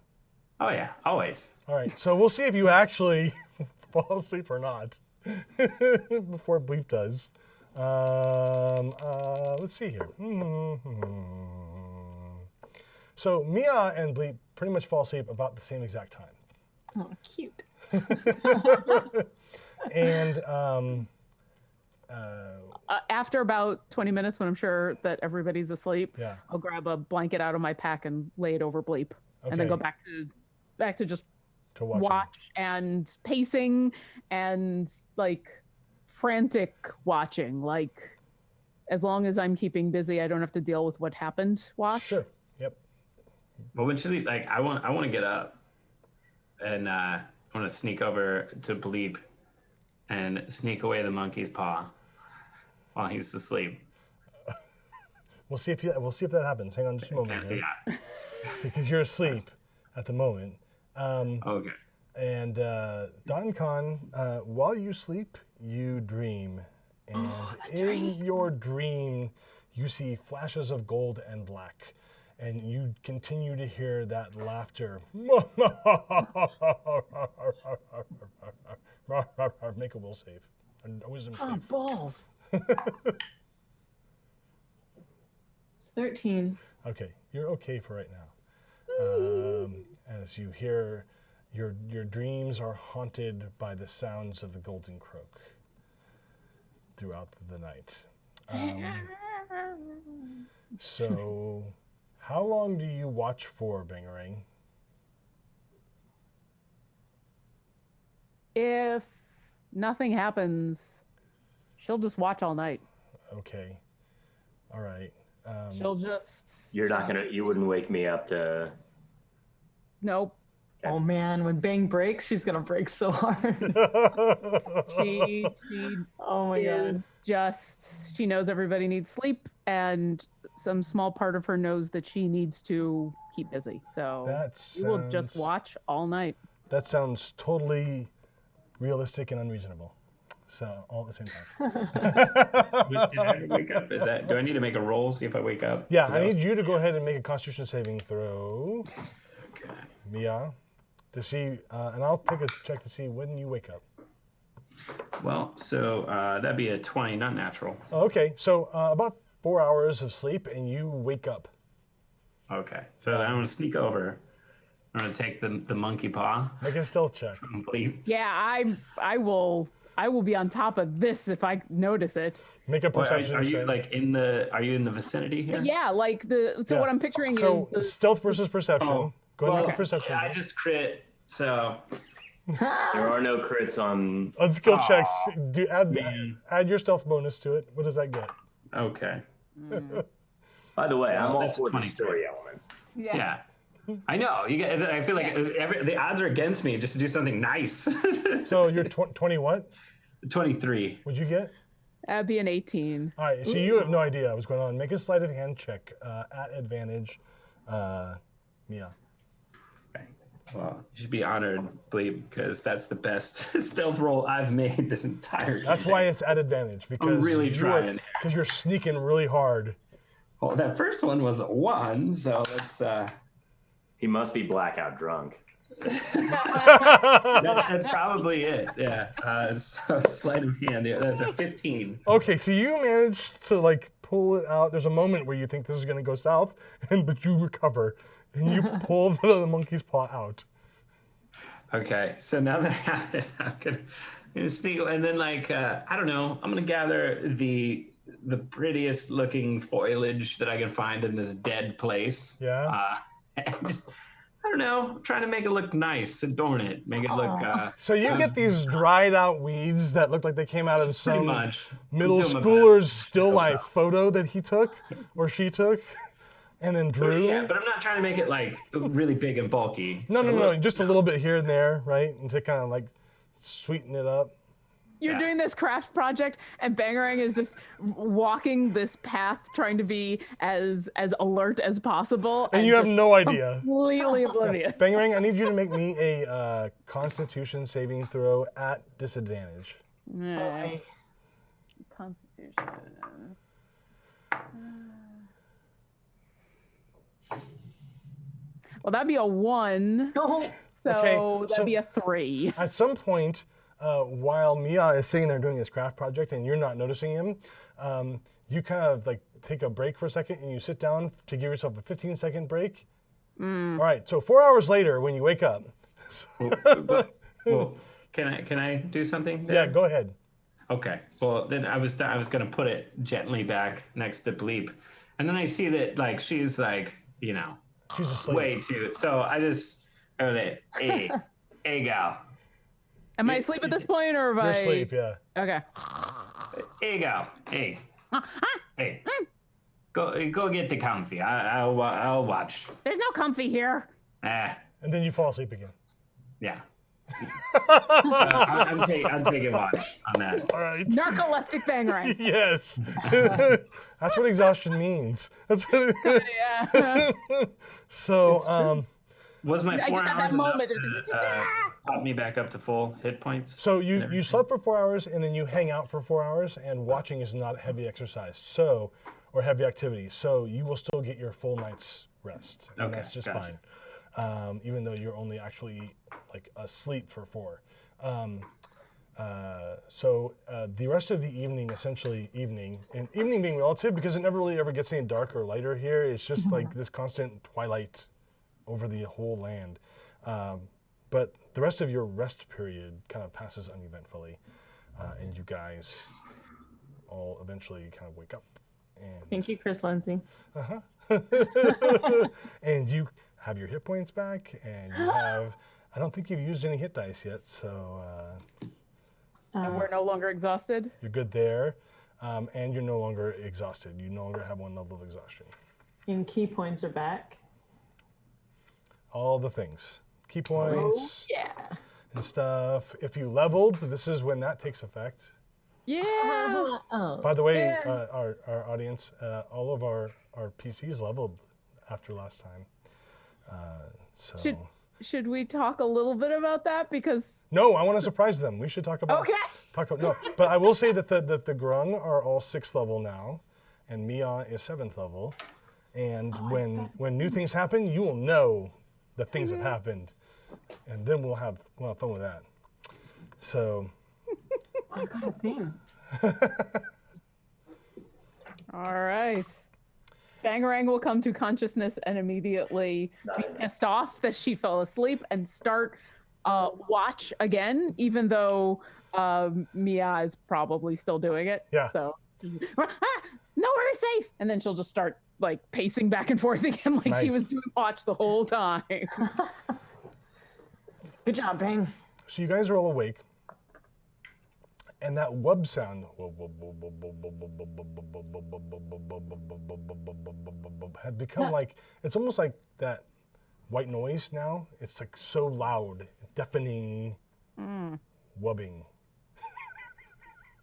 Oh yeah, always. All right, so we'll see if you actually fall asleep or not before Bleep does. Let's see here. So Mia and Bleep pretty much fall asleep about the same exact time. Oh, cute. And After about 20 minutes, when I'm sure that everybody's asleep, yeah, I'll grab a blanket out of my pack and lay it over Bleep, and then Okay. go back to just to watch. watch and pacing and like frantic watching. Like as long as I'm keeping busy, I don't have to deal with what happened. Watch. Sure. Yep. But when she leaves, like I want to get up, and I want to sneak over to Bleep, and sneak away the monkey's paw while he's asleep. We'll see if that happens. Hang on just a moment. Here. Yeah. Because you're asleep at the moment. Okay. And Don Khan, while you sleep, you dream. And in your dream, you see flashes of gold and black. And you continue to hear that laughter. Make a will save. A wisdom Oh, save. balls. 13. Okay, you're okay for right now. As you hear, your dreams are haunted by the sounds of the golden croak throughout the night. So, how long do you watch for, Bangarang? If nothing happens, she'll just watch all night. Okay, all right. She'll just. You wouldn't wake me up to. Nope. Oh man, when Bang breaks, she's gonna break so hard. She Oh my god. is just. She knows everybody needs sleep, and some small part of her knows that she needs to keep busy. So That we will just sounds- watch all night. That sounds totally realistic and unreasonable. So all at the same time. Did I ever wake up? Do I need to make a roll, see if I wake up? Yeah, I need you to go ahead and make a Constitution saving throw, Okay. Mia, to see, and I'll take a check to see when you wake up. Well, so that'd be a 20, not natural. Okay, so about 4 hours of sleep, and you wake up. Okay, so I'm gonna sneak over. I'm gonna take the monkey paw. Make a stealth check. Complete. Yeah, I will be on top of this if I notice it. Make a perception Are you check. like are you in the vicinity here? Yeah, like Yeah. what I'm picturing So is the stealth versus perception. Oh, Go ahead and well, make a perception. I check. just crit, so There are no crits on. On skill checks, add man. your stealth bonus to it. What does that get? okay. By the way, I'm all that's for the 23. story element. Yeah. I know. I feel like the odds are against me just to do something nice. So you're 20 what? 23. What'd you get? that'd be an 18. All right, so you have no idea what's going on. Make a sleight of hand check at advantage, Mia. Okay. Well, you should be honored, Bleep, because that's the best stealth roll I've made this entire time. That's why it's at advantage, because really trying. because you're sneaking really hard. Well, that first one was a 1, so that's He must be blackout drunk. that's probably it. Yeah. So sleight of hand. Yeah, that's a 15. Okay, so you managed to like pull it out. There's a moment where you think this is going to go south, but you recover and you pull the monkey's paw out. Okay, so now that I have it, I'm gonna sneak, and then like I don't know, I'm gonna gather the prettiest looking foliage that I can find in this dead place. Yeah. And just I don't know, trying to make it look nice, adorn it, make it look. So you get these dried out weeds that look like they came out of Pretty some much middle I'm doing my schooler's best. still life photo that he took or she took and then drew. Yeah, but I'm not trying to make it like really big and bulky. No, just a little bit here and there, right? And to kind of like sweeten it up. You're Yeah. doing this craft project, and Bangarang is just walking this path, trying to be as alert as possible. And you have just no idea. completely oblivious. Bangarang, I need you to make me a Constitution saving throw at disadvantage. Yeah. Constitution. Well, that'd be a 1. No. So Okay, that'd be a 3. At some point, while Mia is sitting there doing this craft project and you're not noticing him, you kind of like take a break for a second and you sit down to give yourself a 15-second break. All right, so 4 hours later when you wake up. Well, can I do something? Yeah, there? go ahead. Okay. Well, then I was gonna put it gently back next to Bleep, and then I see that like she's like She's asleep. way too. So I just hey gal, Am I asleep at this point, or have You're I? asleep, yeah. Okay. hey gal, hey, go get the comfy. I'll watch. There's no comfy here. Ah, And then you fall asleep again. yeah. I'm taking watch on that. All right. Narcoleptic Bangarang. Yes. That's what exhaustion means. That's what Yeah. So, Was my I 4 just had hours that moment enough of to pop me back up to full hit points? so you slept for 4 hours and then you hang out for 4 hours, and watching is not heavy exercise, or heavy activity. So you will still get your full night's rest. And Okay, that's just gotcha. fine. Even though you're only actually like asleep for 4. So the rest of the evening, essentially evening, and evening being relative because it never really ever gets any darker or lighter here. It's just like this constant twilight over the whole land. But the rest of your rest period kind of passes uneventfully, and you guys all eventually kind of wake up. And, Thank you, Chris Lindsay. and you have your hit points back, and you have, I don't think you've used any hit dice yet, so And we're no longer exhausted. you're good there. And you're no longer exhausted. You no longer have 1 level of exhaustion. And key points are back. All the things. Key points Yeah. and stuff. If you leveled, this is when that takes effect. Yeah. Oh. By the way, Yeah. our audience, all of our PCs leveled after last time. So Should we talk a little bit about that? Because no, I want to surprise them. We should talk about okay. No, but I will say that the Grung are all 6th level now, and Mia is 7th level. And when new things happen, you will know the things have happened, and then we'll have fun with that. So. I got a thing. All right. Bangarang will come to consciousness and immediately be pissed off that she fell asleep and start watch again, even though Mia is probably still doing it. Yeah. So, no, we're safe. And then she'll just start like pacing back and forth again, like she Nice. was doing watch the whole time. Good job, Bang. So you guys are all awake, and that wub sound had become like, it's almost like that white noise now. It's like so loud, deafening, wubbing.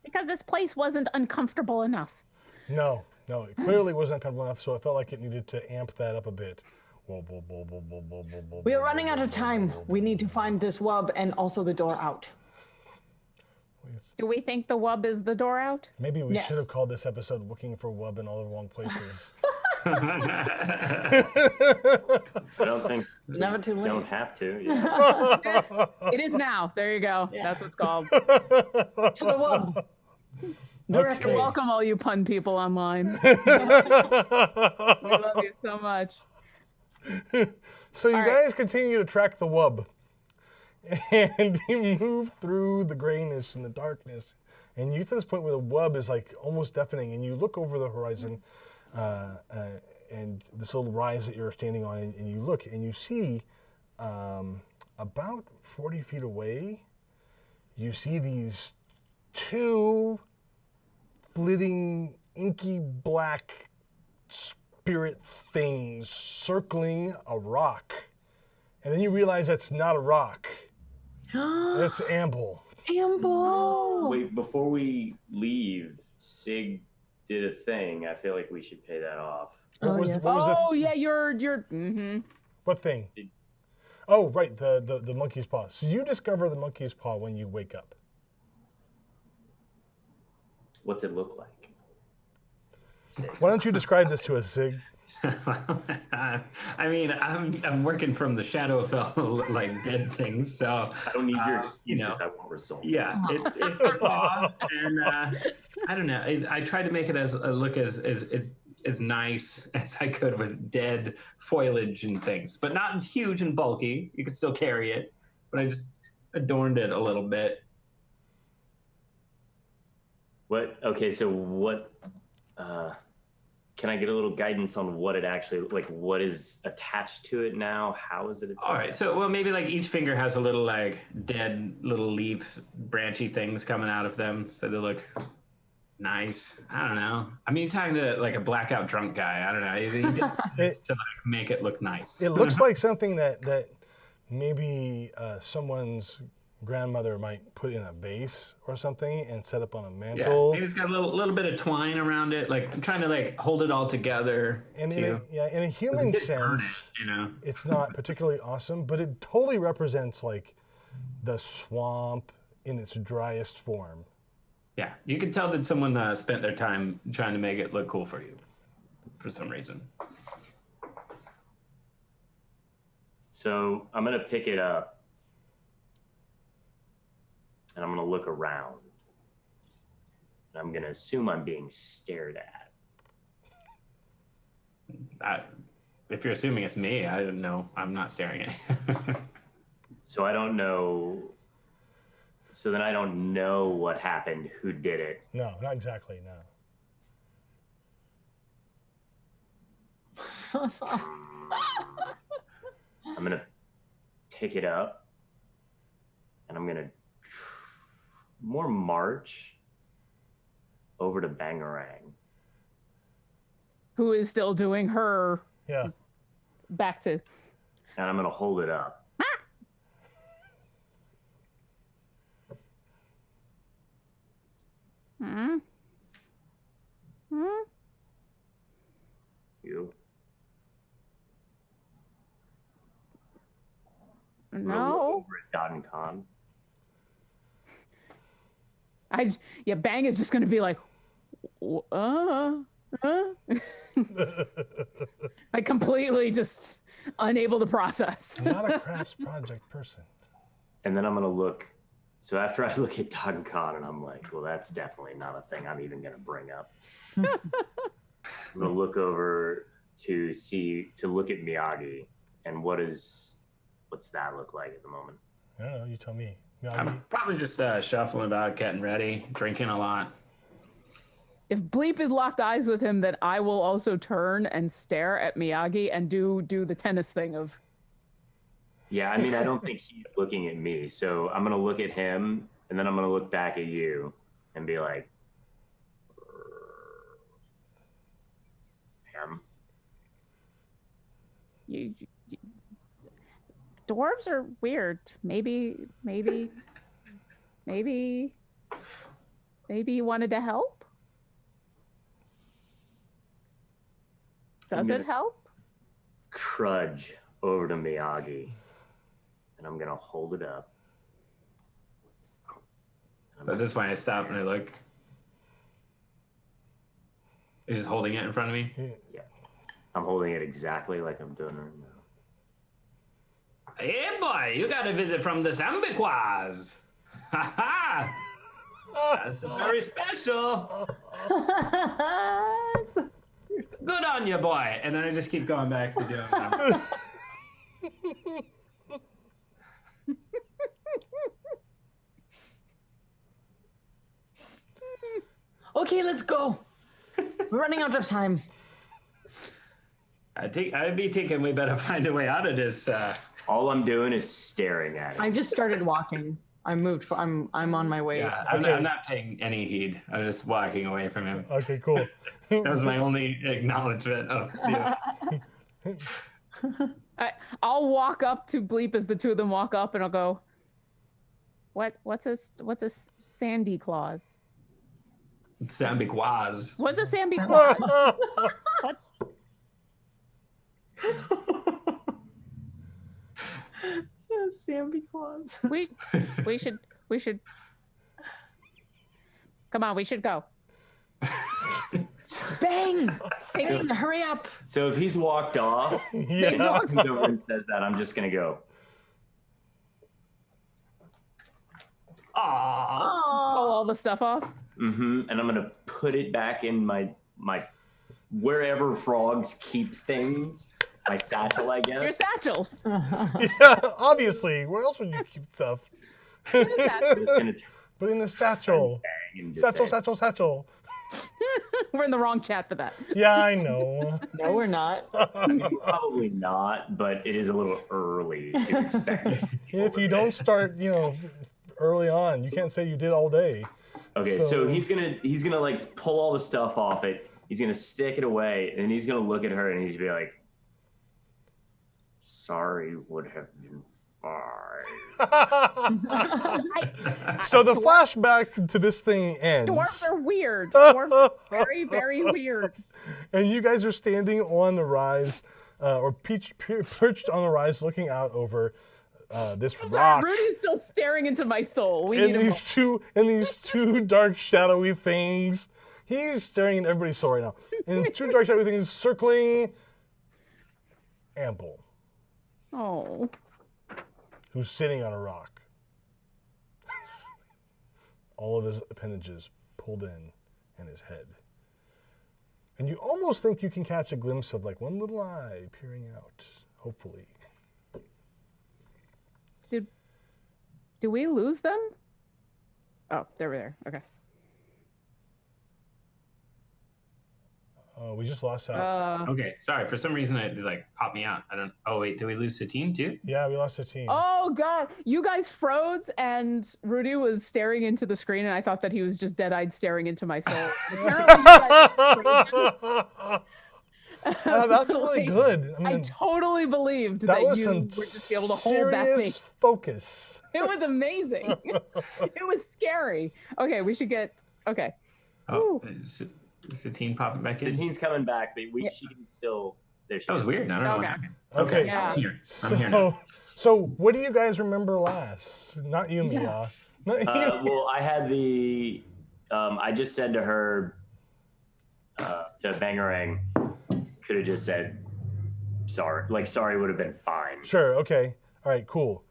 Because this place wasn't uncomfortable enough. No, it clearly wasn't comfortable enough, so I felt like it needed to amp that up a bit. We are running out of time. We need to find this wub and also the door out. Do we think the wub is the door out? Maybe we Yes. should have called this episode "Looking for Wub in All the Wrong Places." I don't think Never too late. don't have to. Yeah. It is now. There you go. Yeah. That's what it's called. To the wub. Directly. Okay. Welcome, all you pun people online. We love you so much. So you All right. guys continue to track the wub, and you move through the grayness and the darkness, and you get to this point where the wub is like almost deafening, and you look over the horizon, and this little rise that you're standing on, and you look and you see about 40 feet away, you see these 2 flitting, inky black spirit things circling a rock. And then you realize that's not a rock. That's Amble. Amble. Wait, before we leave, Sig did a thing. I feel like we should pay that off. Oh, was, yes. what was Oh, yeah, you're. Mm-hmm. what thing? Oh, right, the monkey's paw. So you discover the monkey's paw when you wake up. What's it look like? Sig. Why don't you describe this to us, Sig? I mean, I'm working from the shadow of like dead things, so I don't need your excuses. you know. I want results. yeah, it's the paw, and I don't know. I tried to make it as look as nice as I could with dead foliage and things, but not huge and bulky. You could still carry it, but I just adorned it a little bit. What? Okay, so what? Can I get a little guidance on what it actually like? What is attached to it now? How is it attached? All right, so well, maybe like each finger has a little like dead little leaf, branchy things coming out of them, so they look nice. I don't know. I mean, you're talking to like a blackout drunk guy. I don't know. He did this to like make it look nice. It looks like something that maybe someone's grandmother might put in a vase or something and set up on a yeah, mantle. maybe it's got a little bit of twine around it. Like I'm trying to like hold it all together. And too. in a human It did burn sense, it, you know. it's not particularly awesome, but it totally represents like the swamp in its driest form. Yeah, you can tell that someone spent their time trying to make it look cool for you, for some reason. So I'm gonna pick it up, and I'm gonna look around. And I'm gonna assume I'm being stared at. If you're assuming it's me, I don't know. I'm not staring at you. So I don't know. So then I don't know what happened, who did it. No, not exactly, no. I'm gonna pick it up, and I'm gonna more march over to Bangarang. Who is still doing her Yeah. back to. And I'm gonna hold it up. Hmm? Hmm? You. No. Over at Dot and Con. Bang is just going to be like, like completely just unable to process. I'm not a crafts project person. And then I'm going to look. So after I look at Duncan and I'm like, well, that's definitely not a thing I'm even going to bring up. I'm going to look over to look at Miyagi and what's that look like at the moment? I don't know. You tell me. Miyagi? I'm probably just shuffling about, getting ready, drinking a lot. If Bleep is locked eyes with him, then I will also turn and stare at Miyagi and do the tennis thing of. Yeah, I mean, I don't think he's looking at me. So I'm going to look at him and then I'm going to look back at you and be like, him. Dwarves are weird. Maybe you wanted to help? Does it help? Trudge over to Miyagi, and I'm gonna hold it up. So at this point, I stop and I look. He's just holding it in front of me. Yeah, I'm holding it exactly like I'm doing right now. Hey, boy, you got a visit from the Sambiquas. Ha ha! That's very special. Good on you, boy. And then I just keep going back to doing that. Okay, let's go. We're running out of time. I'd be thinking we better find a way out of this. All I'm doing is staring at it. I just started walking. I moved. I'm on my way. Yeah, I'm not paying any head. I was just walking away from him. Okay, cool. That was my only acknowledgement of the. I'll walk up to Bleep as the two of them walk up, and I'll go, What's a sandy claws? Sambiquas. What's a sandy claws? What? Sambiquas. We should. Come on, we should go. Bang! Bang! Hurry up! So if he's walked off, Yeah. and he comes over and says that, I'm just gonna go. Aww. Pull all the stuff off. And I'm gonna put it back in my wherever frogs keep things. My satchel, I guess. Your satchels. Yeah, obviously. Where else would you keep stuff? I'm just gonna Put in the satchel. and just say, Satchel. We're in the wrong chat for that. Yeah, I know. No, we're not. Probably not, but it is a little early to expect. If you don't start, early on, you can't say you did all day. Okay, So- so he's gonna like pull all the stuff off it. He's gonna stick it away, and he's gonna look at her, and he's gonna be like, "Sorry would have been fine." So the flashback to this thing ends. Dwarves are weird. Dwarves are very, very weird. And you guys are standing on the rise, or perched on the rise, looking out over this rock. Rudy's still staring into my soul. We And need a these two dark, shadowy things. He's staring at everybody's soul right now. And two dark, shadowy things circling Ample, Oh. who's sitting on a rock. All of his appendages pulled in his head. And you almost think you can catch a glimpse of like one little eye peering out, hopefully. Did we lose them? Oh, they were there. Okay. We just lost out. Okay, sorry. For some reason, it like popped me out. Oh wait, did we lose Satine too? Yeah, we lost a team. Oh God! You guys froze, and Rudy was staring into the screen, and I thought that he was just dead-eyed staring into my soul. That's really good. I totally believed that that was you some would just be able to hold that thing. serious focus. It was amazing. It was scary. Okay, we should get. Okay. Oh, Satine popping back in. Satine's coming back, but she can still. There she That was is. weird. I don't know what Okay. happened. Okay. Okay, Yeah. I'm here. I'm here now. So what do you guys remember last? Not you, Mia. Well, I had the. I just said to her, to Bangarang, could have just said sorry. Like sorry would have been fine. Sure. Okay. All right. Cool.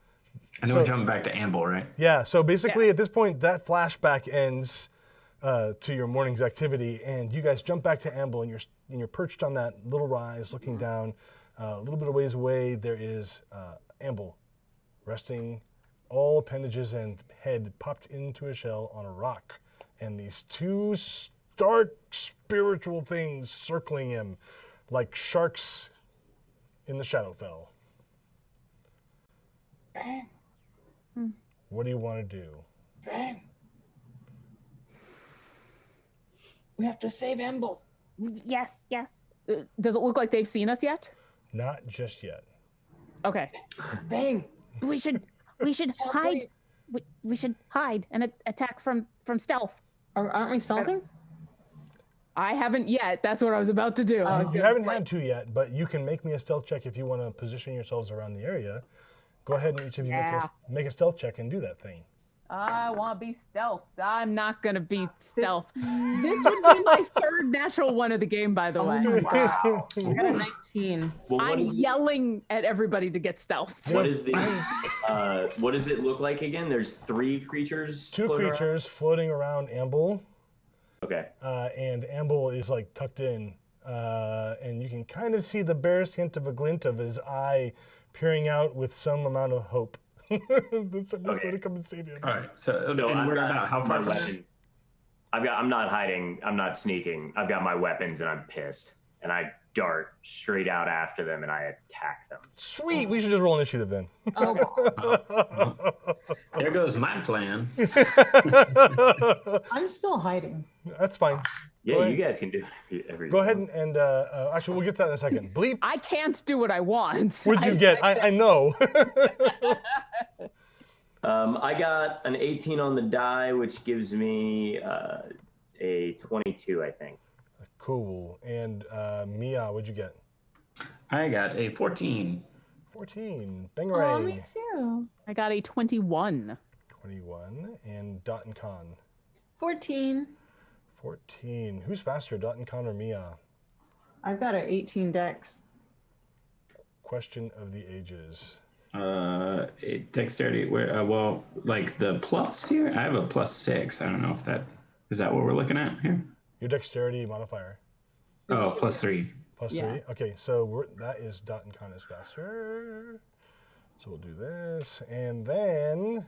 And then we're jumping back to Amble, right? Yeah. So basically, at this point, that flashback ends to your morning's activity, and you guys jump back to Amble, and you're perched on that little rise, looking down. A little bit of ways away, there is Amble, resting, all appendages and head popped into a shell on a rock, and these two stark spiritual things circling him, like sharks in the Shadowfell. Ben, What do you want to do? Ben. We have to save Amble. Yes. Does it look like they've seen us yet? Not just yet. Okay. Bang. We should hide. We should hide and attack from stealth. Aren't we stealthing? I haven't yet. That's what I was about to do. You haven't had to yet, but you can make me a stealth check if you want to position yourselves around the area. Go ahead and each of you make a stealth check and do that thing. I want to be stealthed. I'm not going to be stealth. This would be my third natural one of the game, by the way. Wow. I got a 19. Well, I'm yelling at everybody to get stealthed. What is the? What does it look like again? There's 3 creatures. Two creatures floating around Amble. Okay. And Amble is like tucked in, and you can kind of see the barest hint of a glint of his eye peering out with some amount of hope. That someone's going to come and save him. All right. So I've we're got about how my far from weapons. I'm not hiding. I'm not sneaking. I've got my weapons and I'm pissed. And I dart straight out after them and I attack them. Sweet. We should just roll initiative then. There goes my plan. I'm still hiding. That's fine. Yeah, you guys can do it every. Go ahead and actually, we'll get to that in a second. Bleep. I can't do what I want. What'd you get? I know. I got an 18 on the die, which gives me a 22, I think. Cool. And Mia, what'd you get? I got a 14. 14. Oh, Bangarang. me too. I got a 21. 21. And Dot and Con. 14. 14. Who's faster, Dot and Con or Mia? I've got an 18 dex. Question of the ages. Dexterity. Where? Well, like the plus here. I have a +6. I don't know if that is that what we're looking at here. Your dexterity modifier. Oh, +3. Plus Yeah. 3. Okay, so that is Dot and Con is faster. So we'll do this, and then.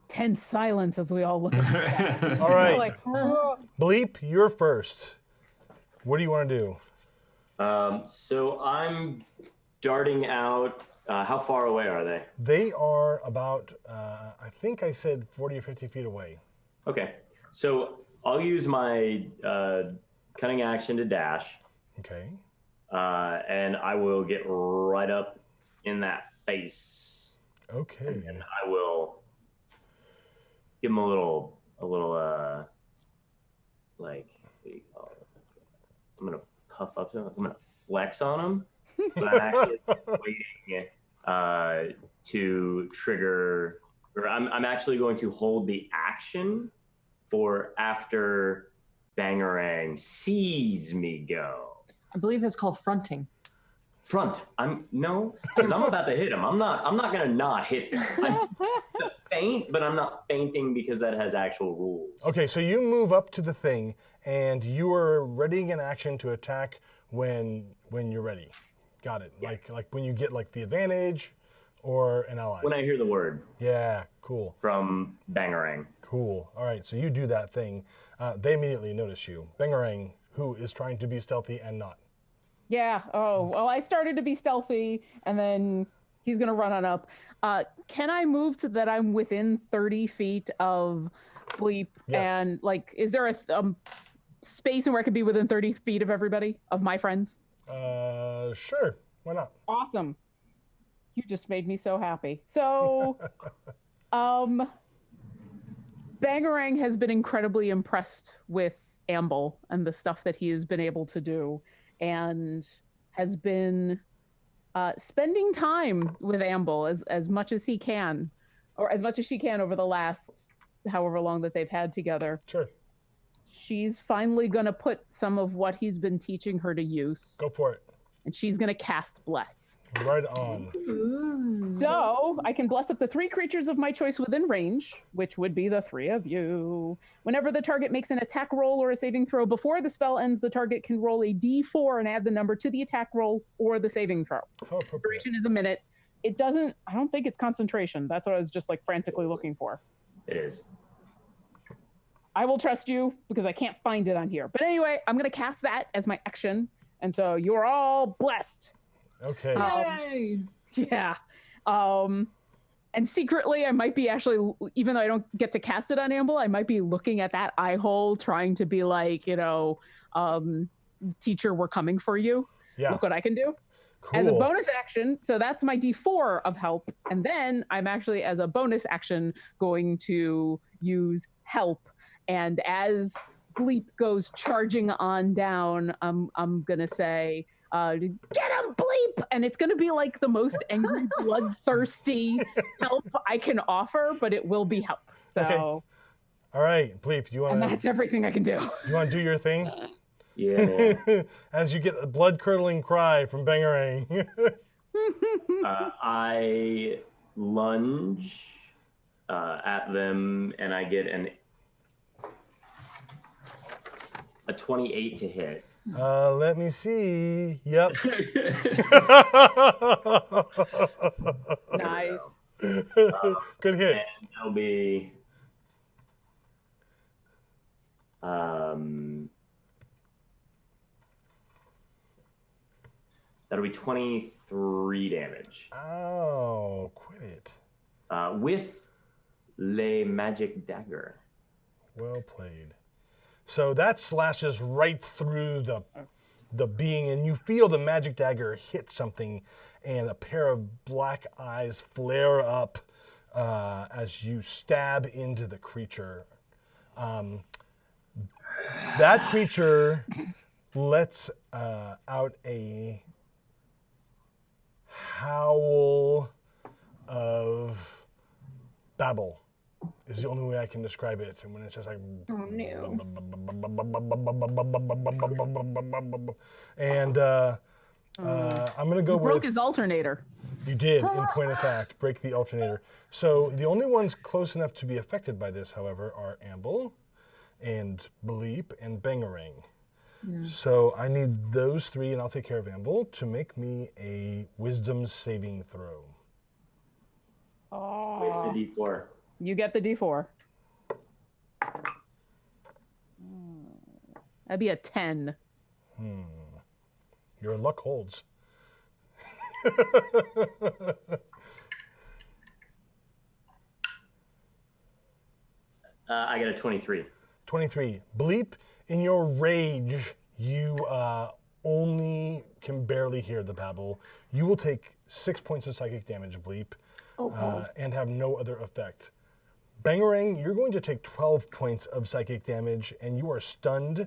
Tense silence as we all look at All right. like, Bleep, you're first. What do you want to do? So I'm darting out. How far away are they? They are about, I think I said 40 or 50 feet away. Okay. So I'll use my cunning action to dash, Okay. and I will get right up in that face, Okay. and I will give him a little, like, what do you call it? I'm gonna puff up to him. I'm gonna flex on him, but I'm actually waiting to trigger, or I'm actually going to hold the action for after Bangarang sees me go. I believe that's called fronting. Front. Because I'm about to hit him. I'm not gonna not hit them. I'm gonna faint, but I'm not fainting because that has actual rules. Okay, so you move up to the thing, and you are readying an action to attack when you're ready. Got it. Yeah. Like when you get like the advantage or an ally. When I hear the word Yeah, cool. from Bangarang. Cool. All right, so you do that thing. They immediately notice you. Bangarang, who is trying to be stealthy and not. yeah. Oh, well, I started to be stealthy, and then He's gonna run on up. Can I move so that I'm within 30 feet of Bleep? Yes. And like, is there a space in where I could be within 30 feet of everybody, of my friends? Sure. Why not? Awesome. You just made me so happy. So, Bangarang has been incredibly impressed with Amble and the stuff that he has been able to do, and has been spending time with Amble as much as he can, or as much as she can over the last however long that they've had together. Sure. She's finally going to put some of what he's been teaching her to use. Go for it. And she's going to cast Bless. Right on. Ooh. So I can bless up to 3 creatures of my choice within range, which would be the 3 of you. Whenever the target makes an attack roll or a saving throw before the spell ends, the target can roll a d4 and add the number to the attack roll or the saving throw. How appropriate. Duration is a minute. It doesn't, I don't think it's concentration. That's what I was just like frantically looking for. It is. I will trust you because I can't find it on here. But anyway, I'm going to cast that as my action. And so you're all blessed. Okay. Yay! Yeah. And secretly, I might be actually, even though I don't get to cast it on Amble, I might be looking at that eye hole, trying to be like, teacher, we're coming for you. Yeah. Look what I can do. Cool. As a bonus action, so that's my D4 of help. And then I'm actually, as a bonus action, going to use help. And as Bleep goes charging on down, I'm going to say, get him, Bleep! And it's going to be like the most angry, bloodthirsty help I can offer, but it will be help. So, Okay. All right, Bleep, you and want that's everything I can do. to do your thing? Yeah. As you get a blood-curdling cry from Bangarang. I lunge at them, and I get a 28 to hit. Let me see. Yep. Nice. Good hit. And that'll be that'll be 23 damage. Oh, quit it. With Le Magic Dagger. Well played. So that slashes right through the being, and you feel the magic dagger hit something, and a pair of black eyes flare up as you stab into the creature. That creature lets out a howl of babble. Is the only way I can describe it. And when it's just like, Oh, no. and I'm gonna go Broke with his alternator. you did in point attack break the alternator. So the only ones close enough to be affected by this, however, are Amble, and Bleep, and Bangarang. Yeah. So I need those 3, and I'll take care of Amble to make me a Wisdom saving throw. With the D4. You get the D4. That'd be a 10. Your luck holds. I got a 23. 23. Bleep, in your rage, you only can barely hear the babble. You will take 6 points of psychic damage, Bleep, and have no other effect. Bangarang, you're going to take 12 points of psychic damage, and you are stunned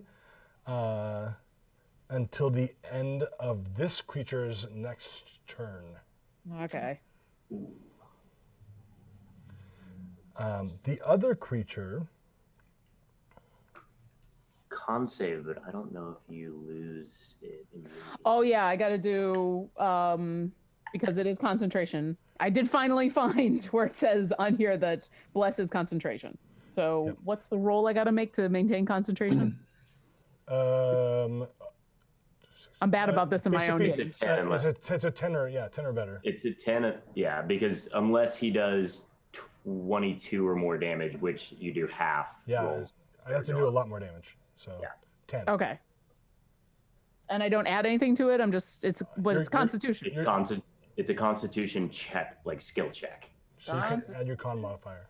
until the end of this creature's next turn. Okay. The other creature... Con save, but I don't know if you lose it immediately. Oh, yeah, I got to do, because it is concentration. I did finally find where it says on here that Bless is concentration. So Yep. what's the roll I got to make to maintain concentration? Um, I'm bad about this in my own It's game. a 10 unless it's a 10 or, yeah, 10 or better. it's a 10. Yeah, because unless he does 22 or more damage, which you do half. Yeah, rolls. I have to do a lot more damage. So Yeah. 10. Okay. And I don't add anything to it. I'm just, it's You're- Constitution. It's constant. It's a Constitution check, like skill check. So you can add your con modifier.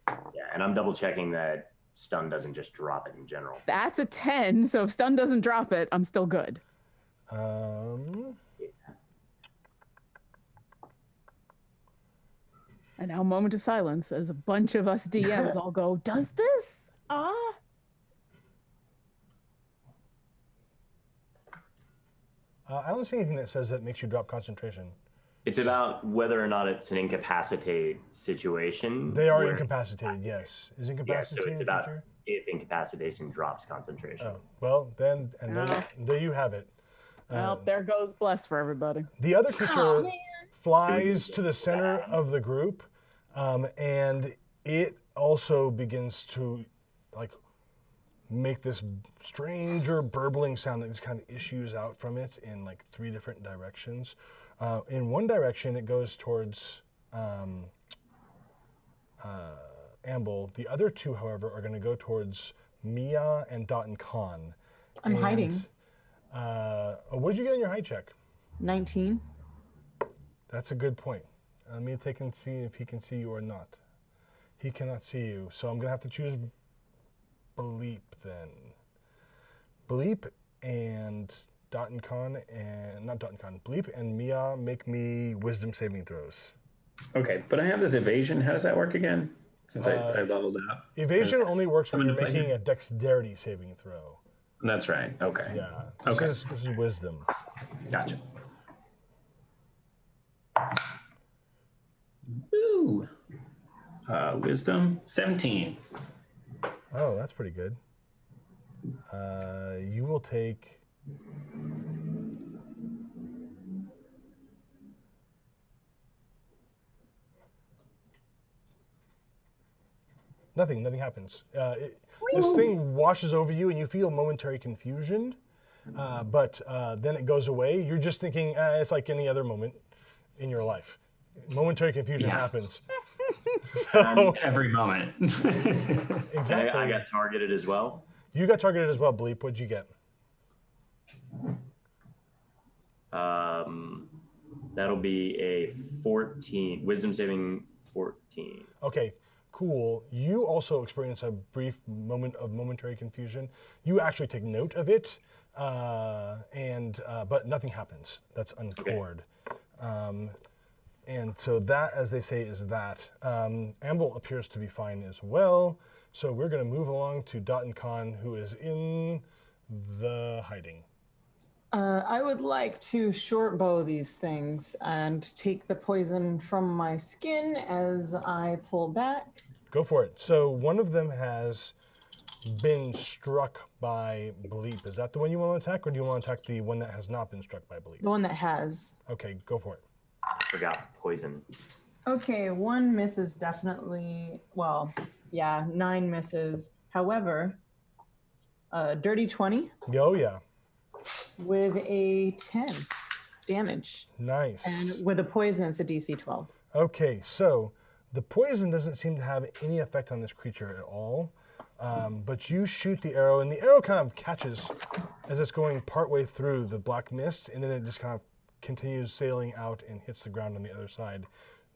Yeah, and I'm double checking that stun doesn't just drop it in general. That's a 10, so if stun doesn't drop it, I'm still good. And now, moment of silence as a bunch of us DMs all go, does this? I don't see anything that says that makes you drop concentration. It's about whether or not it's an incapacitate situation. They are incapacitated, yes. Is Yeah, so incapacitated it's a about feature? if incapacitation drops concentration. Oh, well, then, and there you have it. Well, there goes bless for everybody. The other creature flies to the center of the group, and it also begins to like make this stranger burbling sound that just kind of issues out from it in like 3 different directions. In one direction, it goes towards Amble. The other 2, however, are going to go towards Mia and Dot and Khan. I'm hiding. What did you get in your hide check? 19. That's a good point. Let me take and see if he can see you or not. He cannot see you, so I'm going to have to choose Bleep then. Bleep and Dot and Con, and not Dot and Con, Bleep and Mia make me wisdom saving throws. Okay, but I have this evasion. How does that work again? Since I leveled up. Evasion only works when Come you're into play making a dexterity saving throw. That's right. Okay. Yeah. Okay. This is wisdom. Gotcha. Woo! Wisdom 17. Oh, that's pretty good. You will take... Nothing happens. This thing washes over you and you feel momentary confusion, but then it goes away. You're just thinking, it's like any other moment in your life. Momentary confusion happens. So, Every moment. exactly. I got targeted as well. You got targeted as well, Bleep. What'd you get? That'll be a 14, wisdom saving 14. Okay, cool. You also experience a brief moment of momentary confusion. You actually take note of it, but nothing happens. That's untoward. Okay. And so that, as they say, is that. Amble appears to be fine as well. So we're going to move along to Dot and Khan, who is in the hiding. I would like to short bow these things and take the poison from my skin as I pull back. Go for it. So one of them has been struck by Bleep. Is that the one you want to attack, or do you want to attack the one that has not been struck by Bleep? The one that has. Okay, go for it. Forgot poison. Okay, 1 misses definitely. Well, yeah, 9 misses. However, dirty 20 Oh, yeah. with a 10 damage. Nice. And with a poison, it's a DC 12. Okay, so the poison doesn't seem to have any effect on this creature at all, but you shoot the arrow, and the arrow kind of catches as it's going partway through the black mist, and then it just kind of continues sailing out and hits the ground on the other side,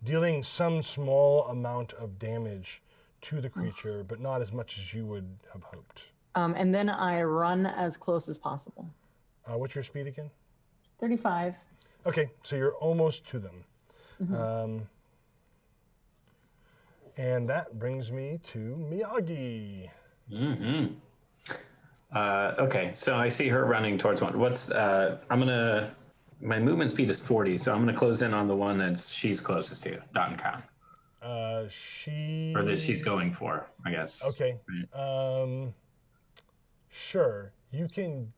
dealing some small amount of damage to the creature, but not as much as you would have hoped. And then I run as close as possible. What's your speed again? 35. Okay, so you're almost to them. Mm-hmm. And that brings me to Miyagi. Mm-hmm. Okay, so I see her running towards one. My movement speed is 40, so I'm gonna close in on the one she's closest to, Dot and Khan. Or that she's going for, I guess. Okay. Right. Sure. You can,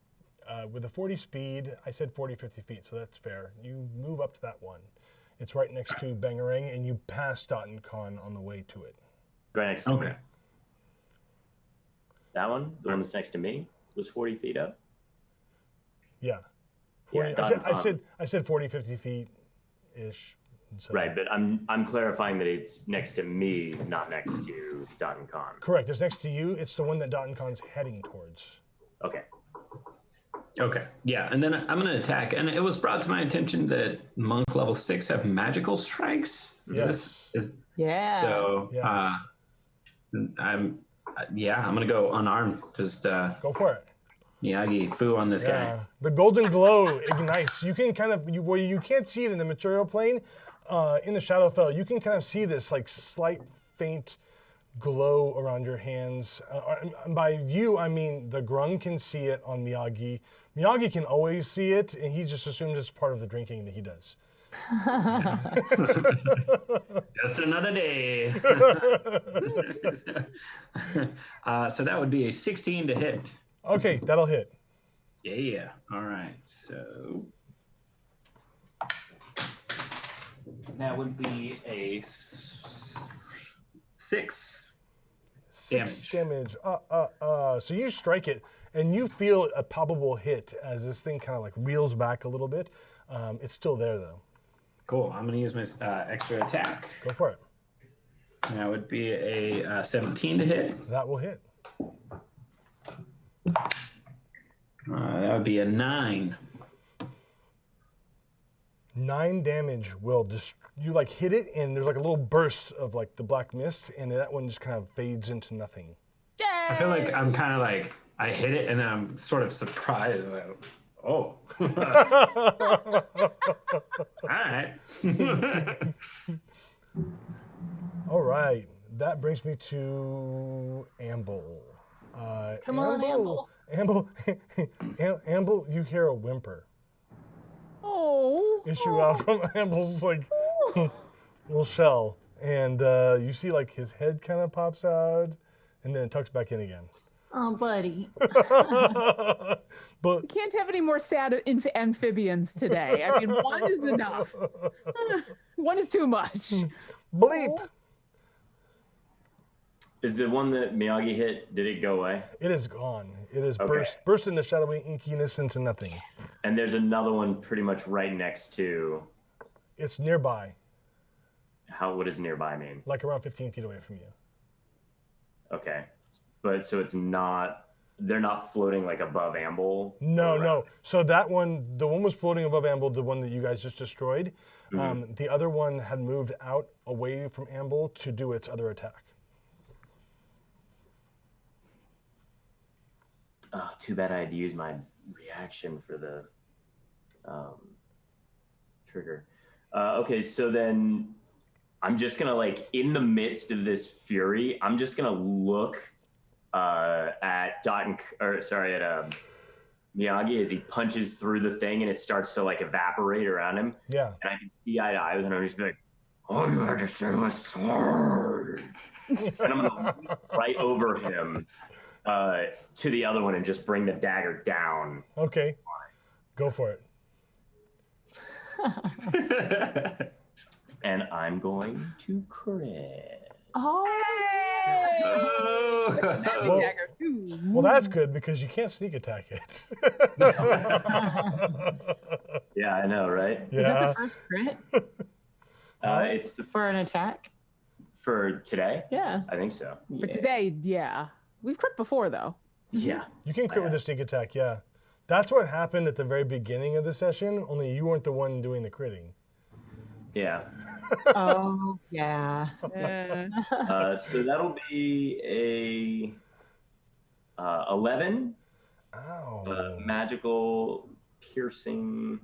with a 40 speed, I said 40, 50 feet, so that's fair. You move up to that one. It's right next to Bangarang, and you pass Dot and Khan on the way to it. Right next to me. Okay. That one, the one that's next to me, was 40 feet up. Yeah. 40, I said 40, 50 feet-ish. So. Right, but I'm clarifying that it's next to me, not next to Dot and Khan. Correct. It's next to you. It's the one that Dot and Khan's heading towards. Okay. Okay, yeah, and then I'm gonna attack. And it was brought to my attention that monk level 6 have magical strikes. Yes. Yeah. So? Yes. I'm gonna go unarmed. Just Go for it. Miyagi foo on this guy. Yeah, the golden glow ignites. You can kind of where you can't see it in the material plane, in the Shadowfell. You can kind of see this like slight, faint glow around your hands. And by you, I mean the Grung can see it on Miyagi. Miyagi can always see it, and he just assumes it's part of the drinking that he does. Just another day. So that would be a 16 to hit. Okay, that'll hit. Yeah. All right. So that would be a 6 damage. So you strike it, and you feel a palpable hit as this thing kind of like reels back a little bit. It's still there though. Cool. I'm gonna use my extra attack. Go for it. And that would be a 17 to hit. That will hit. That would be a 9. 9 damage will you like hit it, and there's like a little burst of like the black mist, and that one just kind of fades into nothing. I feel like I'm kind of like I hit it, and then I'm sort of surprised. Like, oh. All right. All right. That brings me to Amble. Come on, Amble. Amble, you hear a whimper Oh. issue out from Amble's like little shell, and you see like his head kind of pops out, and then it tucks back in again. Oh, buddy. But Can't have any more sad amphibians today. I mean, one is enough. One is too much. bleep. Is the one that Miyagi hit, did it go away? It is gone. It is Okay. burst into shadowy inkiness into nothing. And there's another one pretty much right next to, It's nearby, what does nearby mean? like around 15 feet away from you. Okay. But so they're not floating like above Amble? No, Or- no. So that one, the one was floating above Amble, the one that you guys just destroyed. The other one had moved out away from Amble to do its other attack. Oh, too bad I had to use my reaction for the trigger. Okay, so then I'm just gonna like in the midst of this fury, I'm just gonna look at Miyagi as he punches through the thing and it starts to like evaporate around him. Yeah. And I can see eye to eye with him. I'm just be like, "All you had to say was sword," and I'm gonna leap right over him to the other one and just bring the dagger down. Okay. Go for it. And I'm going to crit. Oh. Magic Well- dagger too. Well, that's good because you can't sneak attack it. Yeah, I know, right? Is that the first crit It's for an attack? for today. Yeah. I think so. For today, yeah. We've crit before though. Yeah. You can crit with a sneak attack, yeah. That's what happened at the very beginning of the session, only you weren't the one doing the critting. Yeah. Oh, yeah. So that'll be a 11 Ow. magical piercing,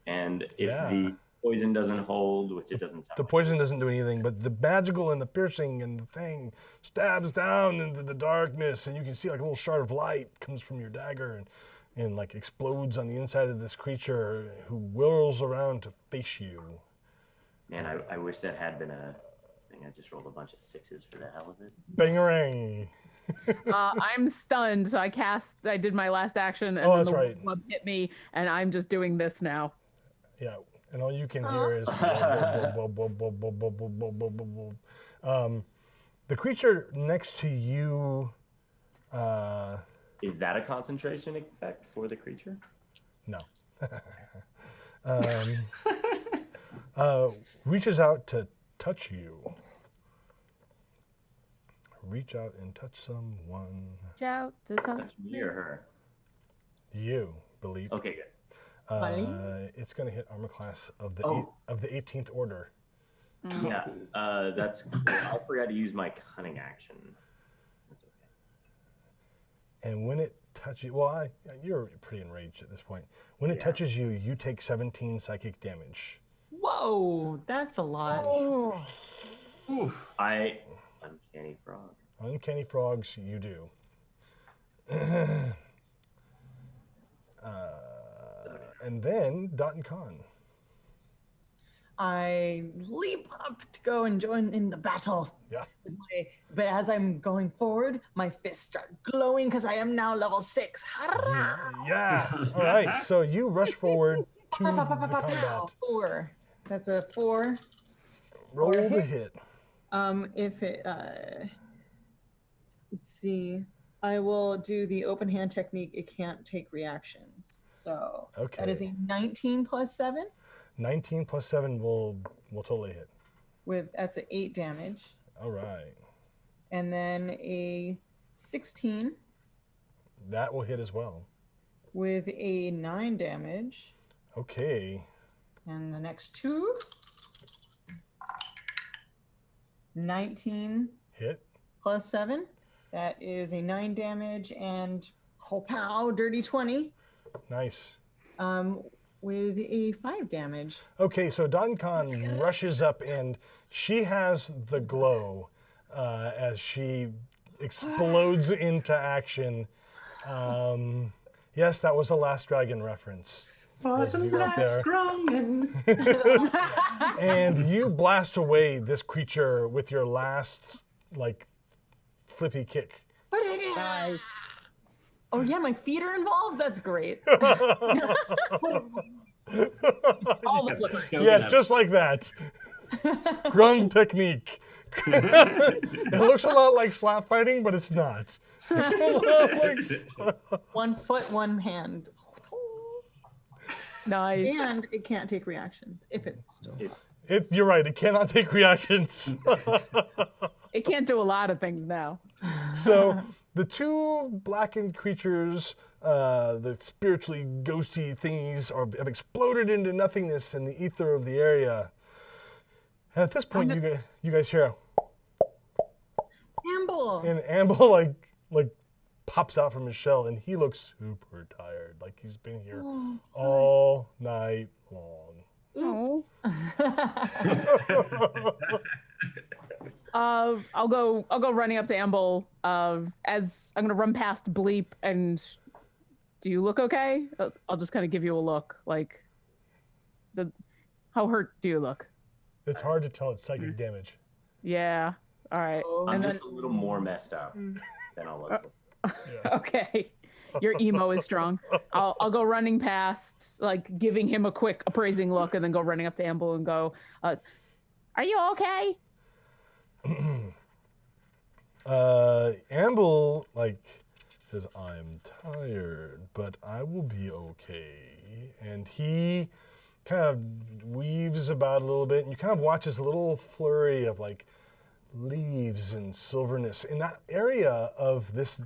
and if Yeah. the poison doesn't hold, which it doesn't sound The like. poison doesn't do anything, but the magical and the piercing and the thing stabs down into the darkness, and you can see like a little shard of light comes from your dagger and like explodes on the inside of this creature who whirls around to face you. Man, I wish that had been a thing. I just rolled a bunch of 6s for the hell of it. Bangarang. I'm stunned, so I did my last action, and Oh, then that's the right. club hit me, and I'm just doing this now. Yeah, and all you can hear is the creature next to you. Is that a concentration effect for the creature? No. Reaches out to touch you. Reach out and touch someone. Reach out to touch Touch me or her? You. believe. Okay, good. It's going to hit armor class of the Oh. of the 18th order. Yeah, that's cool. I forgot to use my cunning action. That's okay. And when it touches, well, you're pretty enraged at this point. When it touches you, you take 17 psychic damage. Whoa, that's a lot. Oof. Uncanny frog. Uncanny frogs, you do. And then Dot and Con. I leap up to go and join in the battle. Yeah. But as I'm going forward, my fists start glowing because I am now level 6. Yeah. All right. So you rush forward to the combat. 4. That's a 4. Roll the hit. If it, let's see. I will do the open hand technique. It can't take reactions. So that is a 19 plus 7. 19 plus 7 will totally hit. That's an 8 damage. All right. And then a 16 That will hit as well. with a 9 damage. Okay. And the next 2. 19 Hit. plus 7. That is a 9 damage and pow, dirty 20. Nice. With a 5 damage. Okay, so Don-Con rushes up and she has the glow as she explodes into action. Yes, that was a Last Dragon reference. For the last Grung. And you blast away this creature with your last, like, flippy kick. Nice. Oh yeah, my feet are involved? That's great. All the flippers. Yes, just like that. Grung technique. It looks a lot like slap fighting, but it's not. It's a lot like 1 foot, 1 hand. Nice. And it can't take reactions if it's still. You're right, it cannot take reactions. It can't do a lot of things now. So the two blackened creatures, the spiritually ghosty thingies, have exploded into nothingness in the ether of the area. And at this point, you guys hear Amble. and Amble like pops out from his shell, and he looks super tired, like he's been here all night long. Oops. I'll go running up to Amble. As I'm gonna run past Bleep, and do you look okay? I'll just kind of give you a look, like, how hurt do you look? It's hard to tell. It's psychic damage. Yeah. All right. I'm And then, just a little more messed up than I was before. okay. Your emo is strong. I'll go running past, like, giving him a quick appraising look, and then go running up to Amble and go, "Are you okay?" Amble says, "I'm tired, but I will be okay." And he kind of weaves about a little bit, and you kind of watch this little flurry of leaves and silverness in that area of this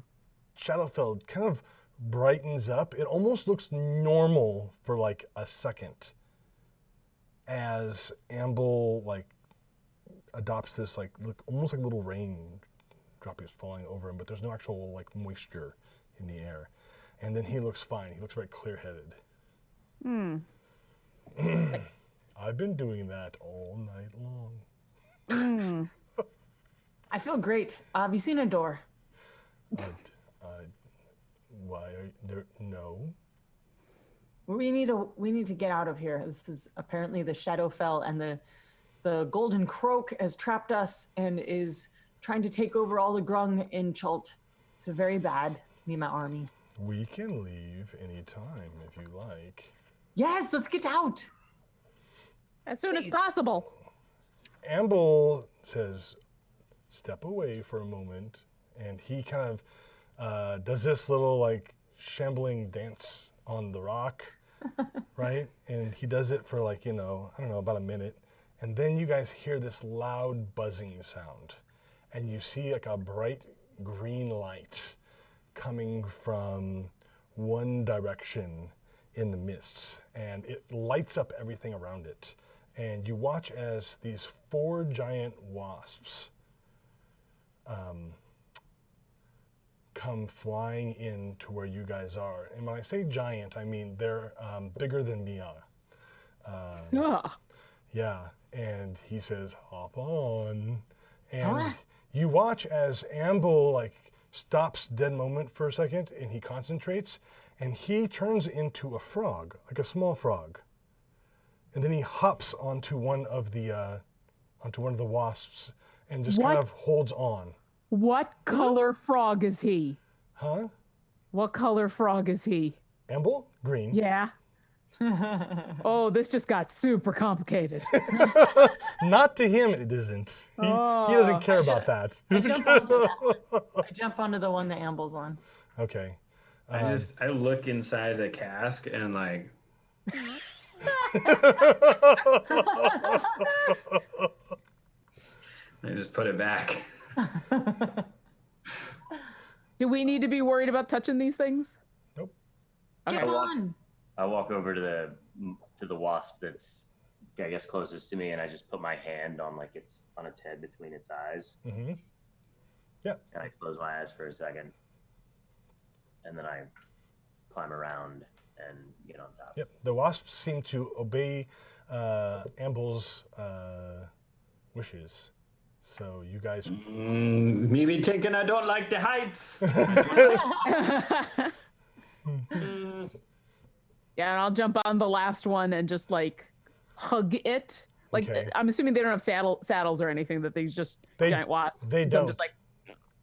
Shadowfell kind of brightens up. It almost looks normal for a second as Amble adopts this look almost like a little rain drop is falling over him, but there's no actual moisture in the air. And then he looks fine. He looks very clear-headed. I've been doing that all night long. I feel great. Have you seen a door? Why are there? No. We need to get out of here. This is apparently the Shadowfell, and the Golden Croak has trapped us and is trying to take over all the Grung in Chult. It's very bad. Need my army. We can leave anytime if you like. Yes, let's get out. As soon as possible. Amble says, "Step away for a moment," and he kind of does this little shambling dance on the rock, right? And he does it for I don't know, about a minute. And then you guys hear this loud buzzing sound, and you see a bright green light coming from one direction. in the mists, and it lights up everything around it. And you watch as these 4 giant wasps come flying in to where you guys are. And when I say giant, I mean they're bigger than Mia. Yeah, and he says, "Hop on." And you watch as Amble like stops dead moment for a second, and he concentrates, and he turns into a frog, like a small frog. And then he hops onto one of the wasps and just kind of holds on. What color frog is he? Huh? What color frog is he? Amble? Green. Yeah. Oh, this just got super complicated. Not to him, it isn't. He doesn't care about that. I jump onto the one that Amble's on. Okay. I look inside the cask and like. I just put it back. Do we need to be worried about touching these things? Nope. Okay. Get on. I walk over to the wasp that's, I guess, closest to me, and I just put my hand on its head between its eyes. Mm-hmm. Yeah. And I close my eyes for a second, and then I climb around and get on top. Yep. The wasps seem to obey Amble's wishes. So you guys. Maybe thinking I don't like the heights. Yeah, and I'll jump on the last one and just like hug it. Like Okay. I'm assuming they don't have saddles or anything. That they just giant wasps. They So don't. I'm just like,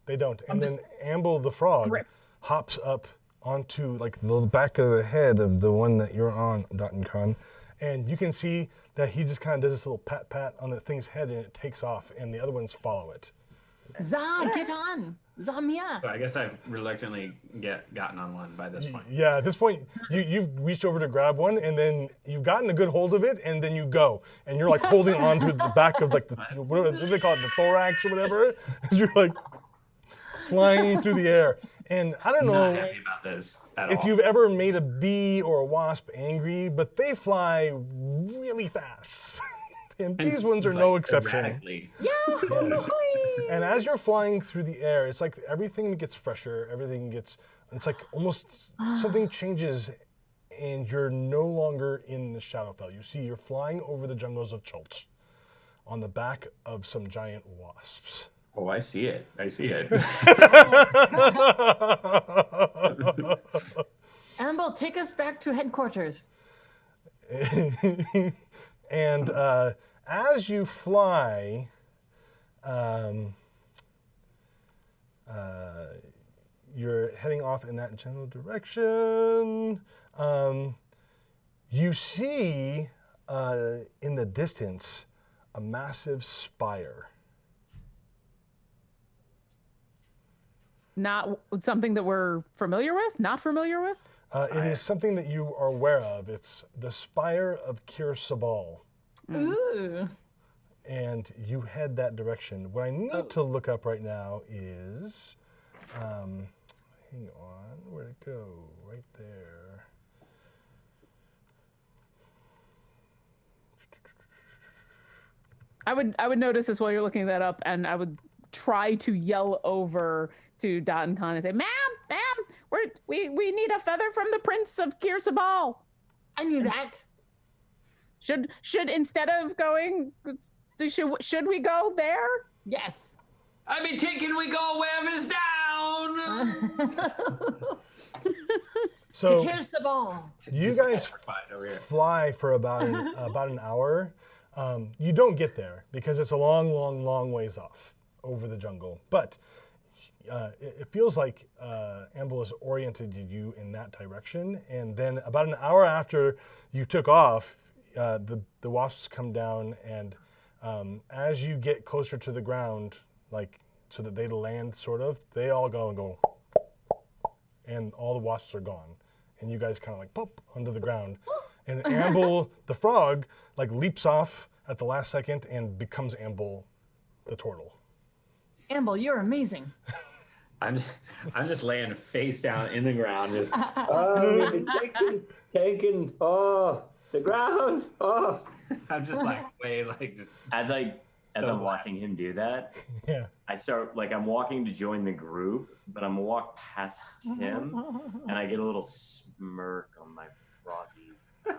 They don't. And I'm then Amble the frog Grip. hops up onto like the back of the head of the one that you're on, Dotton, and you can see that he just kind of does this little pat on the thing's head, and it takes off, and the other ones follow it. Za, get on. Zamia. So I guess I've reluctantly gotten on one by this point. Yeah, at this point, you've reached over to grab one, and then you've gotten a good hold of it, and then you go, and you're like holding on to the back of like the what do they call it, the thorax or whatever. As you're like flying through the air, and I don't I'm know. not happy about this at If all. you've ever made a bee or a wasp angry, but they fly really fast. And these ones are no exception. Erratically. And as you're flying through the air, it's like everything gets fresher, it's like almost something changes and you're no longer in the Shadowfell. You see, you're flying over the jungles of Chulch on the back of some giant wasps. Oh, I see it. Amble, take us back to headquarters. And as you fly, you're heading off in that general direction. You see in the distance a massive spire. not something that we're familiar with. Not familiar with. It is something that you are aware of. It's the Spire of Kir Sabal. Ooh. And you head that direction. What I need to look up right now is, hang on, where'd it go? Right there. I would notice this while you're looking that up, and I would try to yell over to Dot and Con and say, "Ma'am, we need a feather from the Prince of Kir Sabal." I knew that. Should instead of going, should we go there? Yes. I be thinking we go wherever's down. So Here's the ball. you guys Over here. fly for about an hour. You don't get there because it's a long ways off over the jungle. But it feels like Amble has oriented you in that direction. And then about an hour after you took off, the wasps come down, and as you get closer to the ground, like so that they land sort of, they all go, and all the wasps are gone. And you guys kind of like pop onto the ground. And Amble, the frog, like leaps off at the last second and becomes Amble, the turtle. Amble, you're amazing. I'm just laying face down in the ground, just taking the ground. I'm just like just As I'm glad. watching him do that, Yeah. I start I'm walking to join the group, but I'm gonna walk past him, and I get a little smirk on my froggy mouth.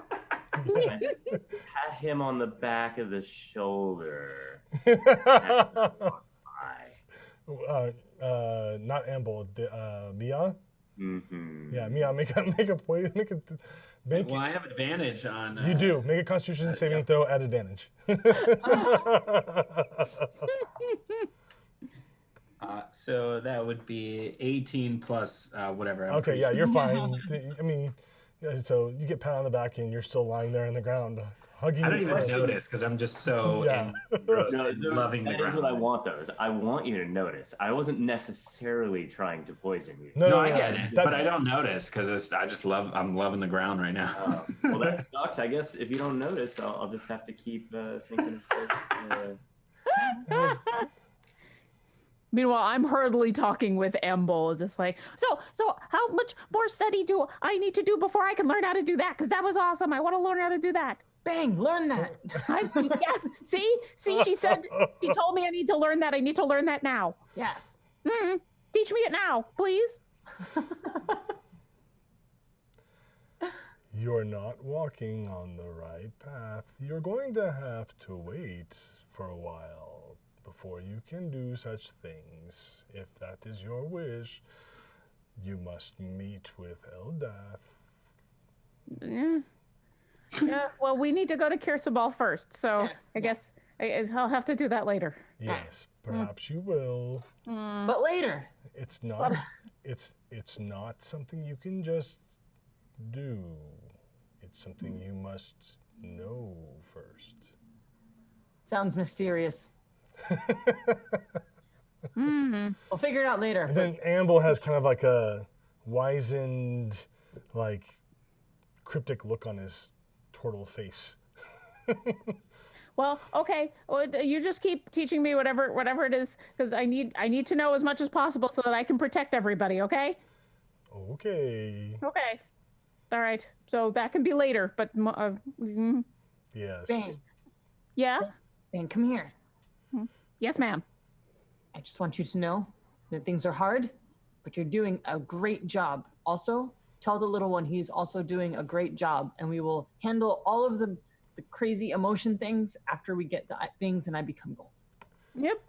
And I just pat him on the back of the shoulder. Not Amble. Mia. Mm-hmm. Yeah, Mia. Make Well, I have advantage on. You do. Make a Constitution saving throw at advantage. So that would be 18 plus whatever. Okay, yeah, you're fine. I mean, yeah, so you get pat on the back and you're still lying there on the ground, hugging. I don't even the- notice because I'm just so Yeah. engrossed No, in loving the that is ground. what I want, though. Is I want you to notice. I wasn't necessarily trying to poison you. No, I get it, but I don't notice because I'm loving the ground right now. Well, that sucks. I guess if you don't notice, I'll just have to keep thinking. Meanwhile, I'm hurriedly talking with Amble, just like, so how much more study do I need to do before I can learn how to do that? Because that was awesome. I want to learn how to do that. Bang, learn that. Yes, see, she said, she told me I need to learn that. I need to learn that now. Yes. Teach me it now, please. You're not walking on the right path. You're going to have to wait for a while before you can do such things. If that is your wish, you must meet with Eldath. Yeah, well, we need to go to Kirsabal first, so Yes, I guess I'll have to do that later. Yes, perhaps you will. But later. It's not. It's not something you can just do. It's something you must know first. Sounds mysterious. We'll figure it out later. And then Amble has kind of like a wizened, like cryptic look on his turtle face. Well, okay. Well, you just keep teaching me whatever it is, because I need to know as much as possible so that I can protect everybody. Okay. Okay. Okay. All right. So that can be later, but Yes. Bang, yeah. Bang, come here. Yes, ma'am. I just want you to know that things are hard, but you're doing a great job. Also, tell the little one he's also doing a great job, and we will handle all of the crazy emotion things after we get the things and I become gold. Yep.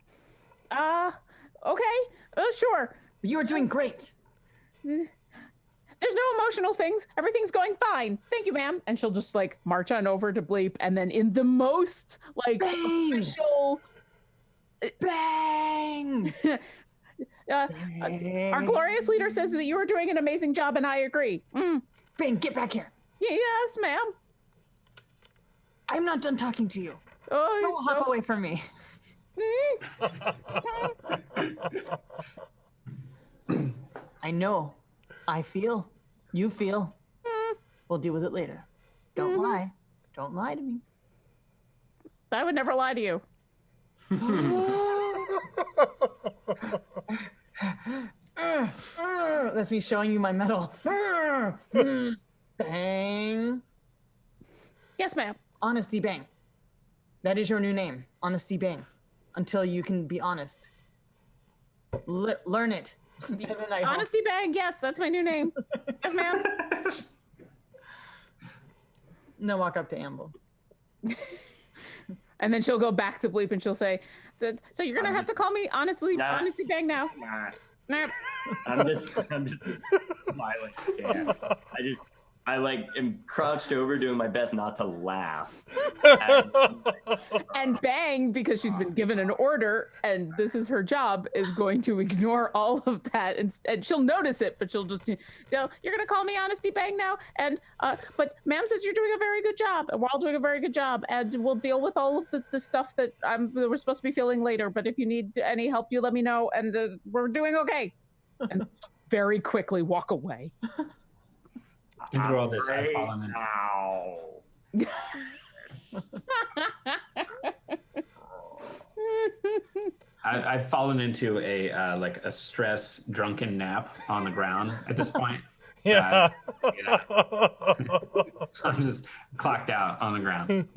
Okay. Sure. But you are doing great. There's no emotional things. Everything's going fine. Thank you, ma'am. And she'll just like march on over to Bleep, and then in the most like Bang! official. Bang! Our glorious leader says that you are doing an amazing job, and I agree. Bang, get back here. Yes, ma'am. I'm not done talking to you. Oh, Don't hop away from me. I know. I feel. You feel. We'll deal with it later. Don't lie. Don't lie to me. I would never lie to you. That's me showing you my medal. Bang. Yes, ma'am. Honesty Bang. That is your new name. Honesty Bang. Until you can be honest. Learn it. And then I hope- Honesty Bang. Yes, that's my new name. Yes, ma'am. No, walk up to Amble. And then she'll go back to Bleep and she'll say, "So you're gonna have to call me Honesty Bang now." Nah. I'm just smiling. Yeah. I am crouched over doing my best not to laugh. And Bang, because she's been given an order and this is her job, is going to ignore all of that, and she'll notice it, but she'll just, so you're gonna call me Honesty Bang now, and but ma'am says you're doing a very good job, and we're all doing a very good job, and we'll deal with all of the stuff that we're supposed to be feeling later, but if you need any help, you let me know, and we're doing okay. And very quickly walk away. And through all this, I've fallen into. Ow. I've fallen into a like a stress drunken nap on the ground at this point. Yeah. I'm just clocked out on the ground.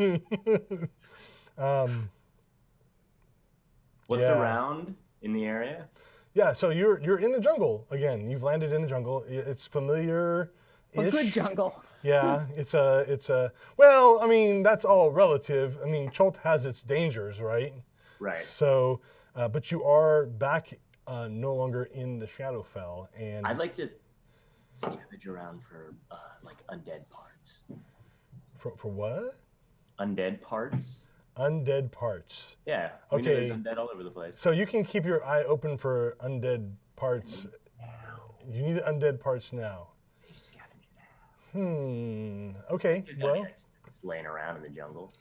What's Yeah. around in the area? Yeah, so you're in the jungle again. You've landed in the jungle. It's familiar. A good jungle. Yeah, it's a. Well, I mean, that's all relative. I mean, Cholt has its dangers, right? Right. So, but you are back, no longer in the Shadowfell, and I'd like to scavenge around for like undead parts. for what? Undead parts. Undead parts. Yeah. We know Okay. there's undead all over the place. So you can keep your eye open for undead parts. You need undead parts now. They just scavenge now. Okay. There's gotta be, Well, like, just laying around in the jungle.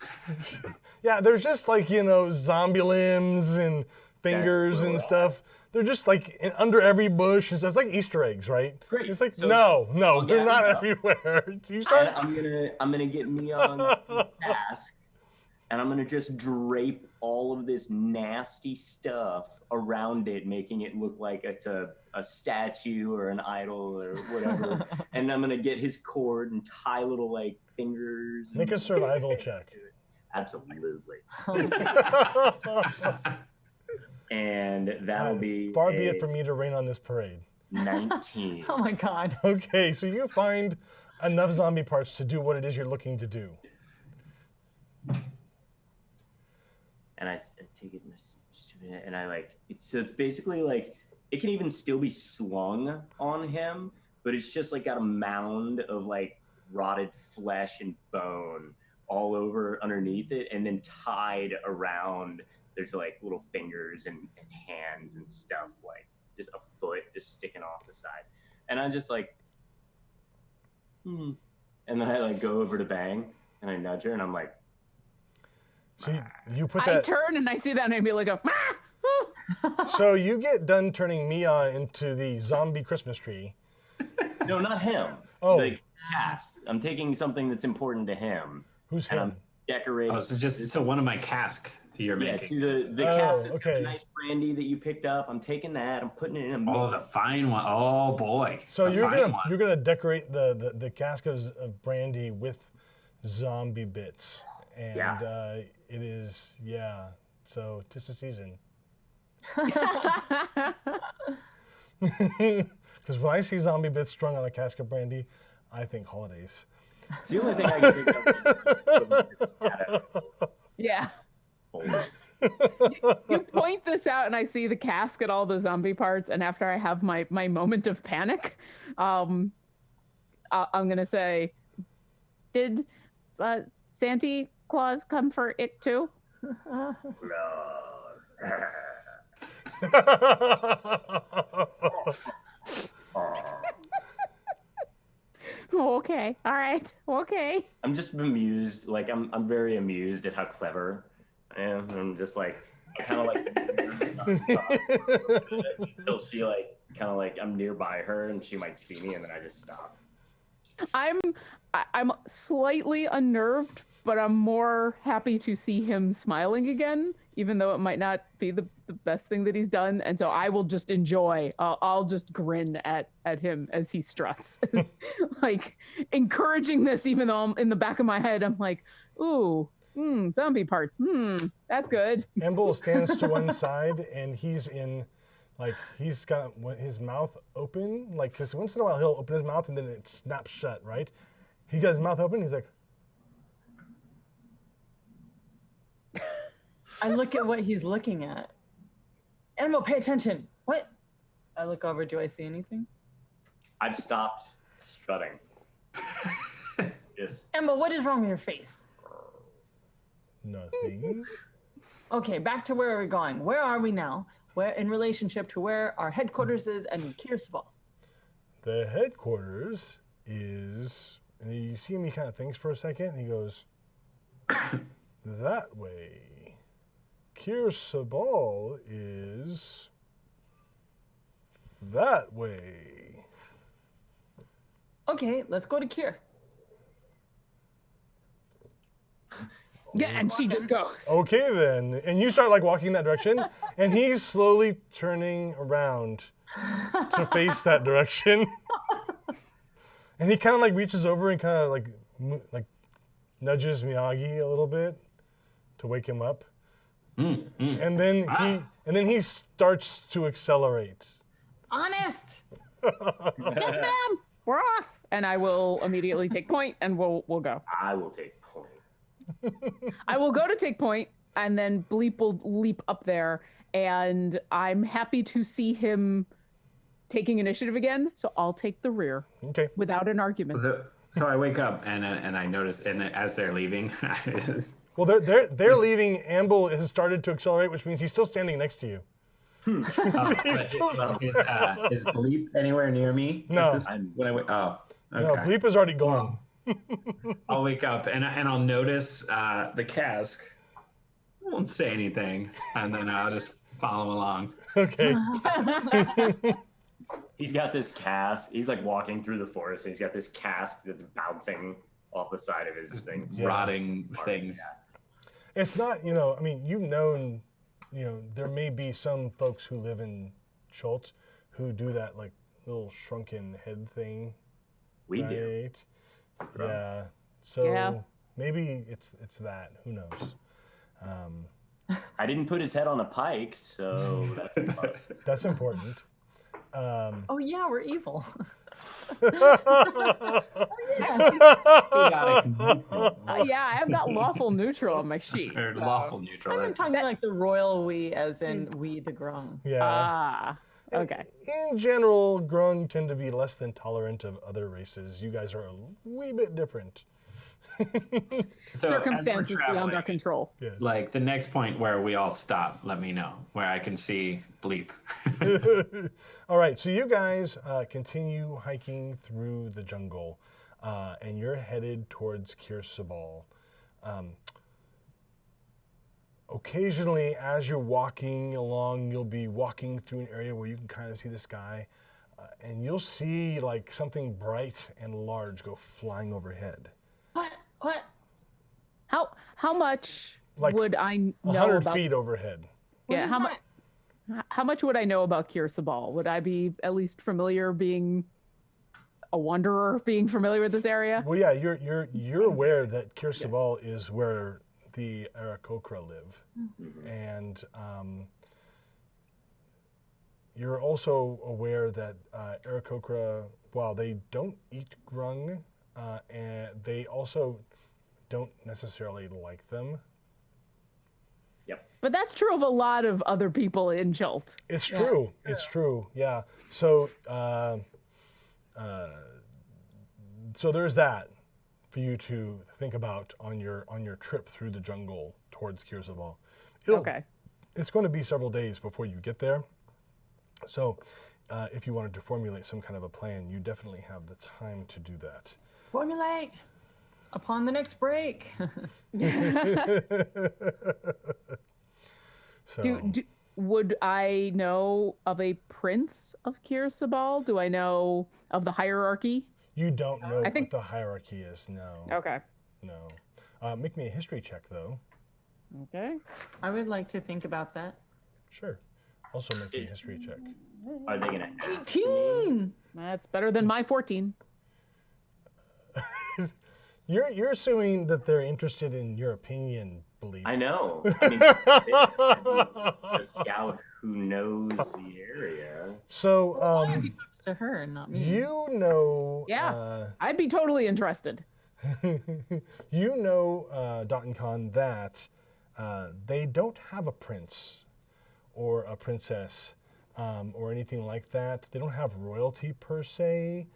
yeah. There's just like zombie limbs and fingers where and we're at. stuff. They're just like under every bush and stuff. It's like Easter eggs, right? Great. It's like So- no, I'll they're gather not them up. everywhere. So you And start. I'm gonna get Neon's task, and I'm gonna just drape all of this nasty stuff around it, making it look like it's a statue or an idol or whatever. And I'm gonna get his cord and tie little like fingers. Make a and- survival check. Absolutely. And that'll be Far be a it from me to rain on this parade. 19. Oh my god. Okay, so you find enough zombie parts to do what it is you're looking to do. And I take it and I like it's basically like it can even still be slung on him, but it's just like got a mound of like rotted flesh and bone all over underneath it, and then tied around there's like little fingers and hands and stuff, like just a foot just sticking off the side. And I'm just like and then I like go over to Bang and I nudge her and I'm like, So you put I that. turn and I see that and I be like, ah! So you get done turning Mia into the zombie Christmas tree. no, not him. Oh. The cast. I'm taking something that's important to him. Who's And him? I'm decorating. Oh, so one of my cask you're yeah, making. to the Oh, cast. It's okay. got a nice brandy that you picked up. I'm taking that. I'm putting it in a Oh, mix. the fine one. Oh boy. So The you're fine gonna one. you're gonna decorate the cask of brandy with zombie bits, and Yeah. it is So 'tis the season. Because when I see zombie bits strung on a cask of brandy, I think holidays. It's the only thing I can think of. Yeah. Folder. You point this out and I see the cask and all the zombie parts, and after I have my moment of panic, I'm gonna say, did Santa Claus come for it too? Oh, okay, all right, okay. I'm just bemused. Like I'm very amused at how clever I am. I'm just like I kind of like until she like kind of like I'm nearby her and she might see me and then I just stop. I'm slightly unnerved, but I'm more happy to see him smiling again, even though it might not be the best thing that he's done. And so I will just enjoy. I'll just grin at him as he struts, like encouraging this. Even though I'm in the back of my head, I'm like, ooh, zombie parts. That's good. Emble stands to one side, and he's got his mouth open, like, because once in a while he'll open his mouth and then it snaps shut, right? He got his mouth open, he's like, I look at what he's looking at. Animal, pay attention. What? I look over. Do I see anything? I've stopped strutting. Just Emma, what is wrong with your face? nothing. Okay, back to where are we going? Where are we now? Where in relationship to where our headquarters is and Kirsval? The headquarters is, and you see him, he kind of thinks for a second, and he goes, that way. Kirsval is that way. Okay, let's go to Kier. Yeah, and she just goes. Okay then, and you start like walking in that direction, and he's slowly turning around to face that direction, and he kind of like reaches over and kind of like nudges Miyagi a little bit to wake him up, and then he starts to accelerate. Honest. Yes, ma'am. We're off. And I will immediately take point, and we'll go. I will take point. I will go to take point, and then Bleep will leap up there, and I'm happy to see him taking initiative again, so I'll take the rear. Okay. Without an argument. So I wake up and I notice, and as they're leaving, Well, they're leaving. Amble has started to accelerate, which means he's still standing next to you. is Bleep anywhere near me? No. When I okay. No, Bleep is already gone. I'll wake up and I'll notice the cask. I won't say anything, and then I'll just follow along. Okay. He's got this cask. He's like walking through the forest, and he's got this cask that's bouncing off the side of his thing. Rotting things. Yeah. It's not, I mean, you've known, there may be some folks who live in Schultz who do that like little shrunken head thing. We do. Yeah. So Yeah. maybe it's that. Who knows? I didn't put his head on a pike, so that's a plus. That's important. Oh yeah, we're evil. Yeah, I've got lawful neutral on my sheet. Or lawful neutral. I'm talking like the royal we, as in we the Grung. Yeah. Ah, okay. In general, Grung tend to be less than tolerant of other races. You guys are a wee bit different. So Circumstances as we're beyond our traveling, control. Yes. like the next point where we all stop, let me know, where I can see Bleep. All right, so you guys continue hiking through the jungle, and you're headed towards Kirsabal. Occasionally, as you're walking along, you'll be walking through an area where you can kind of see the sky, and you'll see like something bright and large go flying overhead. What? How much Like would I know 100 about? feet overhead. Yeah, how much? How much would I know about Kirsabal? Would I be at least familiar, being a wanderer, being familiar with this area? Well, yeah, you're aware that Kirsabal is where the Aarakocra live, and you're also aware that Aarakocra, while they don't eat Grung, and they also don't necessarily like them. But that's true of a lot of other people in Jolt. It's true. It's true. Yeah. So, so there's that for you to think about on your trip through the jungle towards Kirsabal. Okay. It's going to be several days before you get there. So, if you wanted to formulate some kind of a plan, you definitely have the time to do that. Formulate upon the next break. So, Would I know of a prince of Kirsabal? Do I know of the hierarchy? you don't know I think- what the hierarchy is. No. Okay. No. Make me a history check, though. Okay. I would like to think about that. Sure. Also make me a history check. Are they gonna ask me? 18. That's better than my 14. You're assuming that they're interested in your opinion, Bleep. I know. I mean, a scout who knows the area. So, He talks to her and not me. you know, Yeah. I'd be totally interested. you know, Dotton Khan, that they don't have a prince or a princess or anything like that. They don't have royalty per se.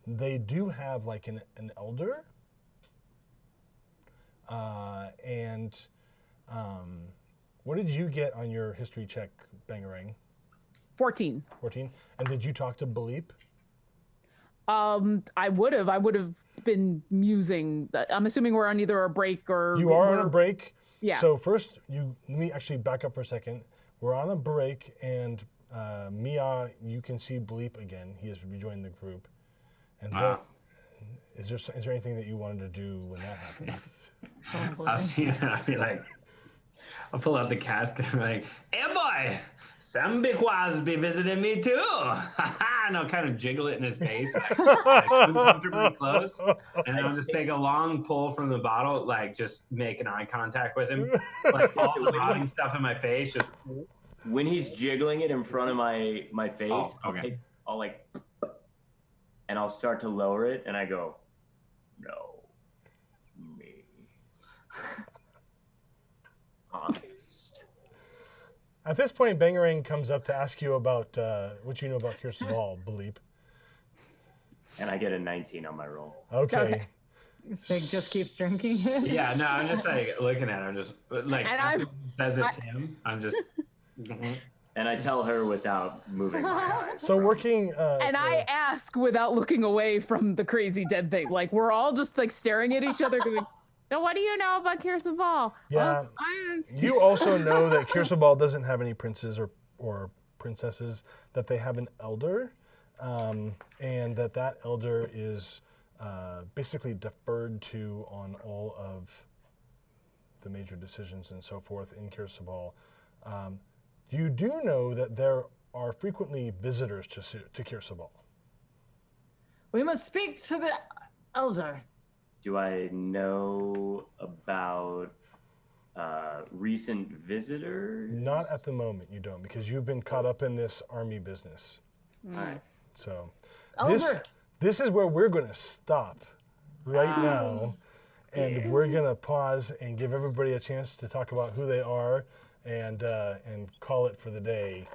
They do have like an elder. And what did you get on your history check, Bangarang? 14. 14. And did you talk to Bleep? I would have been musing. I'm assuming we're on either a break or You are on we're- a break. Yeah. So first, let me actually back up for a second. We're on a break, and Mia, you can see Bleep again. He has rejoined the group. And is there anything that you wanted to do when that happens? Oh, boy. I'll see him and I'll be like, I'll pull out the casket and be like, hey boy, some Bigwas be visiting me too. And I'll kind of jiggle it in his face, like uncomfortably close. And I'll just take a long pull from the bottle, like just making eye contact with him. Like all the rotting stuff in my face, just When he's jiggling it in front of my face, Oh, okay. I'll like, and I'll start to lower it, and I go, no, me. Honest. At this point, Bangerang comes up to ask you about what you know about Kirsten Bleep. And I get a 19 on my roll. Okay. Sig just keeps drinking. yeah. No, I'm just like looking at him, just like And after he says it's him. I'm just. And I tell her without moving my eyes. So working. And I ask without looking away from the crazy dead thing. Like we're all just like staring at each other going, so what do you know about Kirsten Ball? Yeah. I You also know that Kirsebal doesn't have any princes or princesses, that they have an elder, and that elder is basically deferred to on all of the major decisions and so forth in Kirsebal. You do know that there are frequently visitors to Kirsebal. We must speak to the elder. Do I know about recent visitors? Not at the moment, you don't, because you've been caught up in this army business. All right. So Elder. this is where we're going to stop right now, and we're going to pause and give everybody a chance to talk about who they are and call it for the day.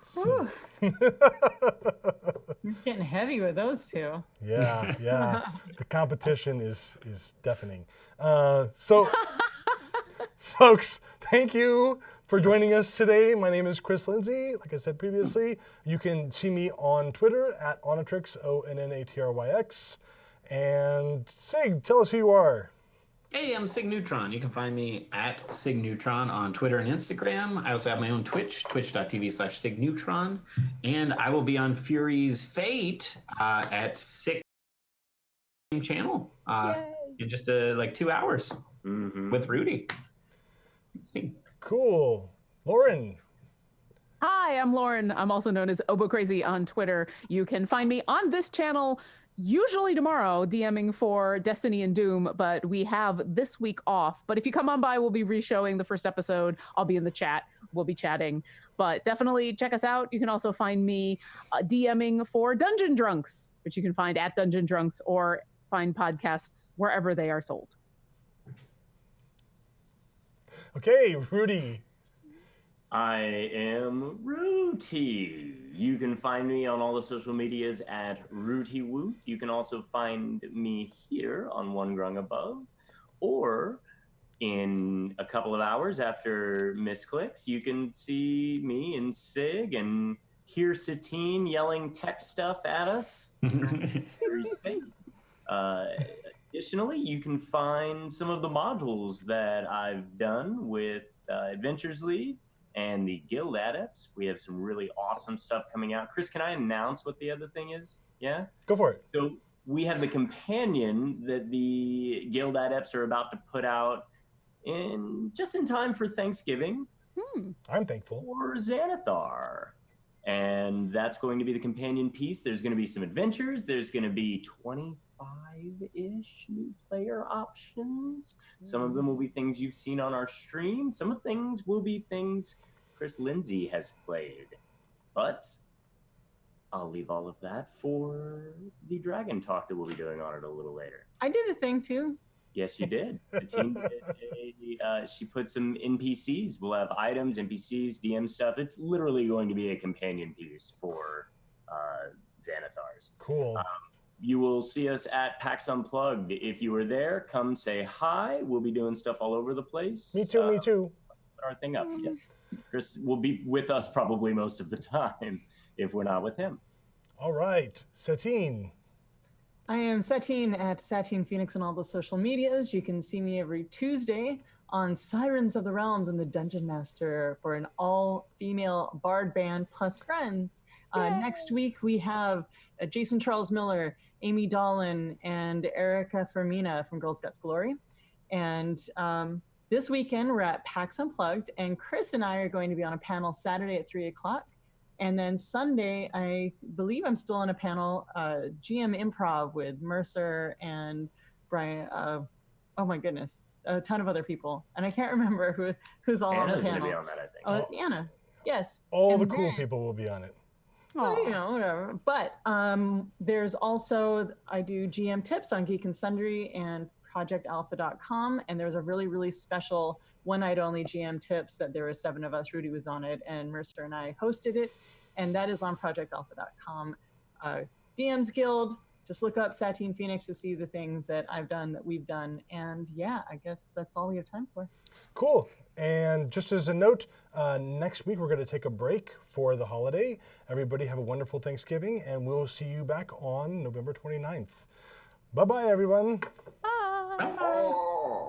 So, It's getting heavy with those two. yeah. The competition is deafening. So, folks, thank you for joining us today. My name is Chris Lindsay. Like I said previously, you can see me on Twitter at Onnatrix, ONNATRYX. And Sig, tell us who you are. Hey, I'm Sig Neutron. You can find me at Sig Neutron on Twitter and Instagram. I also have my own Twitch, twitch.tv/Sig Neutron. And I will be on Fury's Fate at 6 channel in just like 2 hours with Rudy. See. Cool. Lauren. Hi, I'm Lauren. I'm also known as Obo Crazy on Twitter. You can find me on this channel usually tomorrow, DMing for Destiny and Doom, but we have this week off. But if you come on by, we'll be re-showing the first episode. I'll be in the chat. We'll be chatting. But definitely check us out. You can also find me DMing for Dungeon Drunks, which you can find at Dungeon Drunks or find podcasts wherever they are sold. Okay, Rudy. I am Rooty. You can find me on all the social medias at Rooty Woot. You can also find me here on One Grung Above, or in a couple of hours after Misclicks, you can see me and Sig and hear Satine yelling tech stuff at us. Additionally, you can find some of the modules that I've done with Adventures League and the Guild Adepts. We have some really awesome stuff coming out. Chris, can I announce what the other thing is? Yeah? Go for it. So we have the companion that the Guild Adepts are about to put out just in time for Thanksgiving. I'm thankful. For Xanathar. And that's going to be the companion piece. There's going to be some adventures. There's going to be 25-ish new player options. Some of them will be things you've seen on our stream. Some of things will be things Chris Lindsay has played. But I'll leave all of that for the Dragon Talk that we'll be doing on it a little later. I did a thing too. Yes, you did. The team did she put some NPCs. We'll have items, NPCs, DM stuff. It's literally going to be a companion piece for Xanathars. Cool. You will see us at PAX Unplugged. If you were there, come say hi. We'll be doing stuff all over the place. Me too, me too. Put our thing up. Yeah. Chris will be with us probably most of the time if we're not with him. All right. Satine. I am Satine at Satine Phoenix on all the social medias. You can see me every Tuesday on Sirens of the Realms and the Dungeon Master for an all-female bard band plus friends. Next week we have Jason Charles Miller Amy Dolan and Erica Fermina from Girls Guts Glory. And this weekend, we're at PAX Unplugged, and Chris and I are going to be on a panel Saturday at 3 o'clock. And then Sunday, I believe I'm still on a panel, GM Improv with Mercer and Brian. Oh my goodness, a ton of other people. And I can't remember who's all on the Anna's going to panel. be on that, I think. Anna, yes. All And the cool then- people will be on it. well, you know, whatever. But there's also, I do GM tips on Geek and Sundry and projectalpha.com. And there's a really, really special one night only GM tips that there were 7 of us. Rudy was on it and Mercer and I hosted it. And that is on projectalpha.com. DM's Guild, just look up Satine Phoenix to see the things that I've done, that we've done. And yeah, I guess that's all we have time for. Cool. And just as a note, next week we're going to take a break for the holiday. Everybody have a wonderful Thanksgiving, and we'll see you back on November 29th. Bye-bye, everyone. Bye. Oh.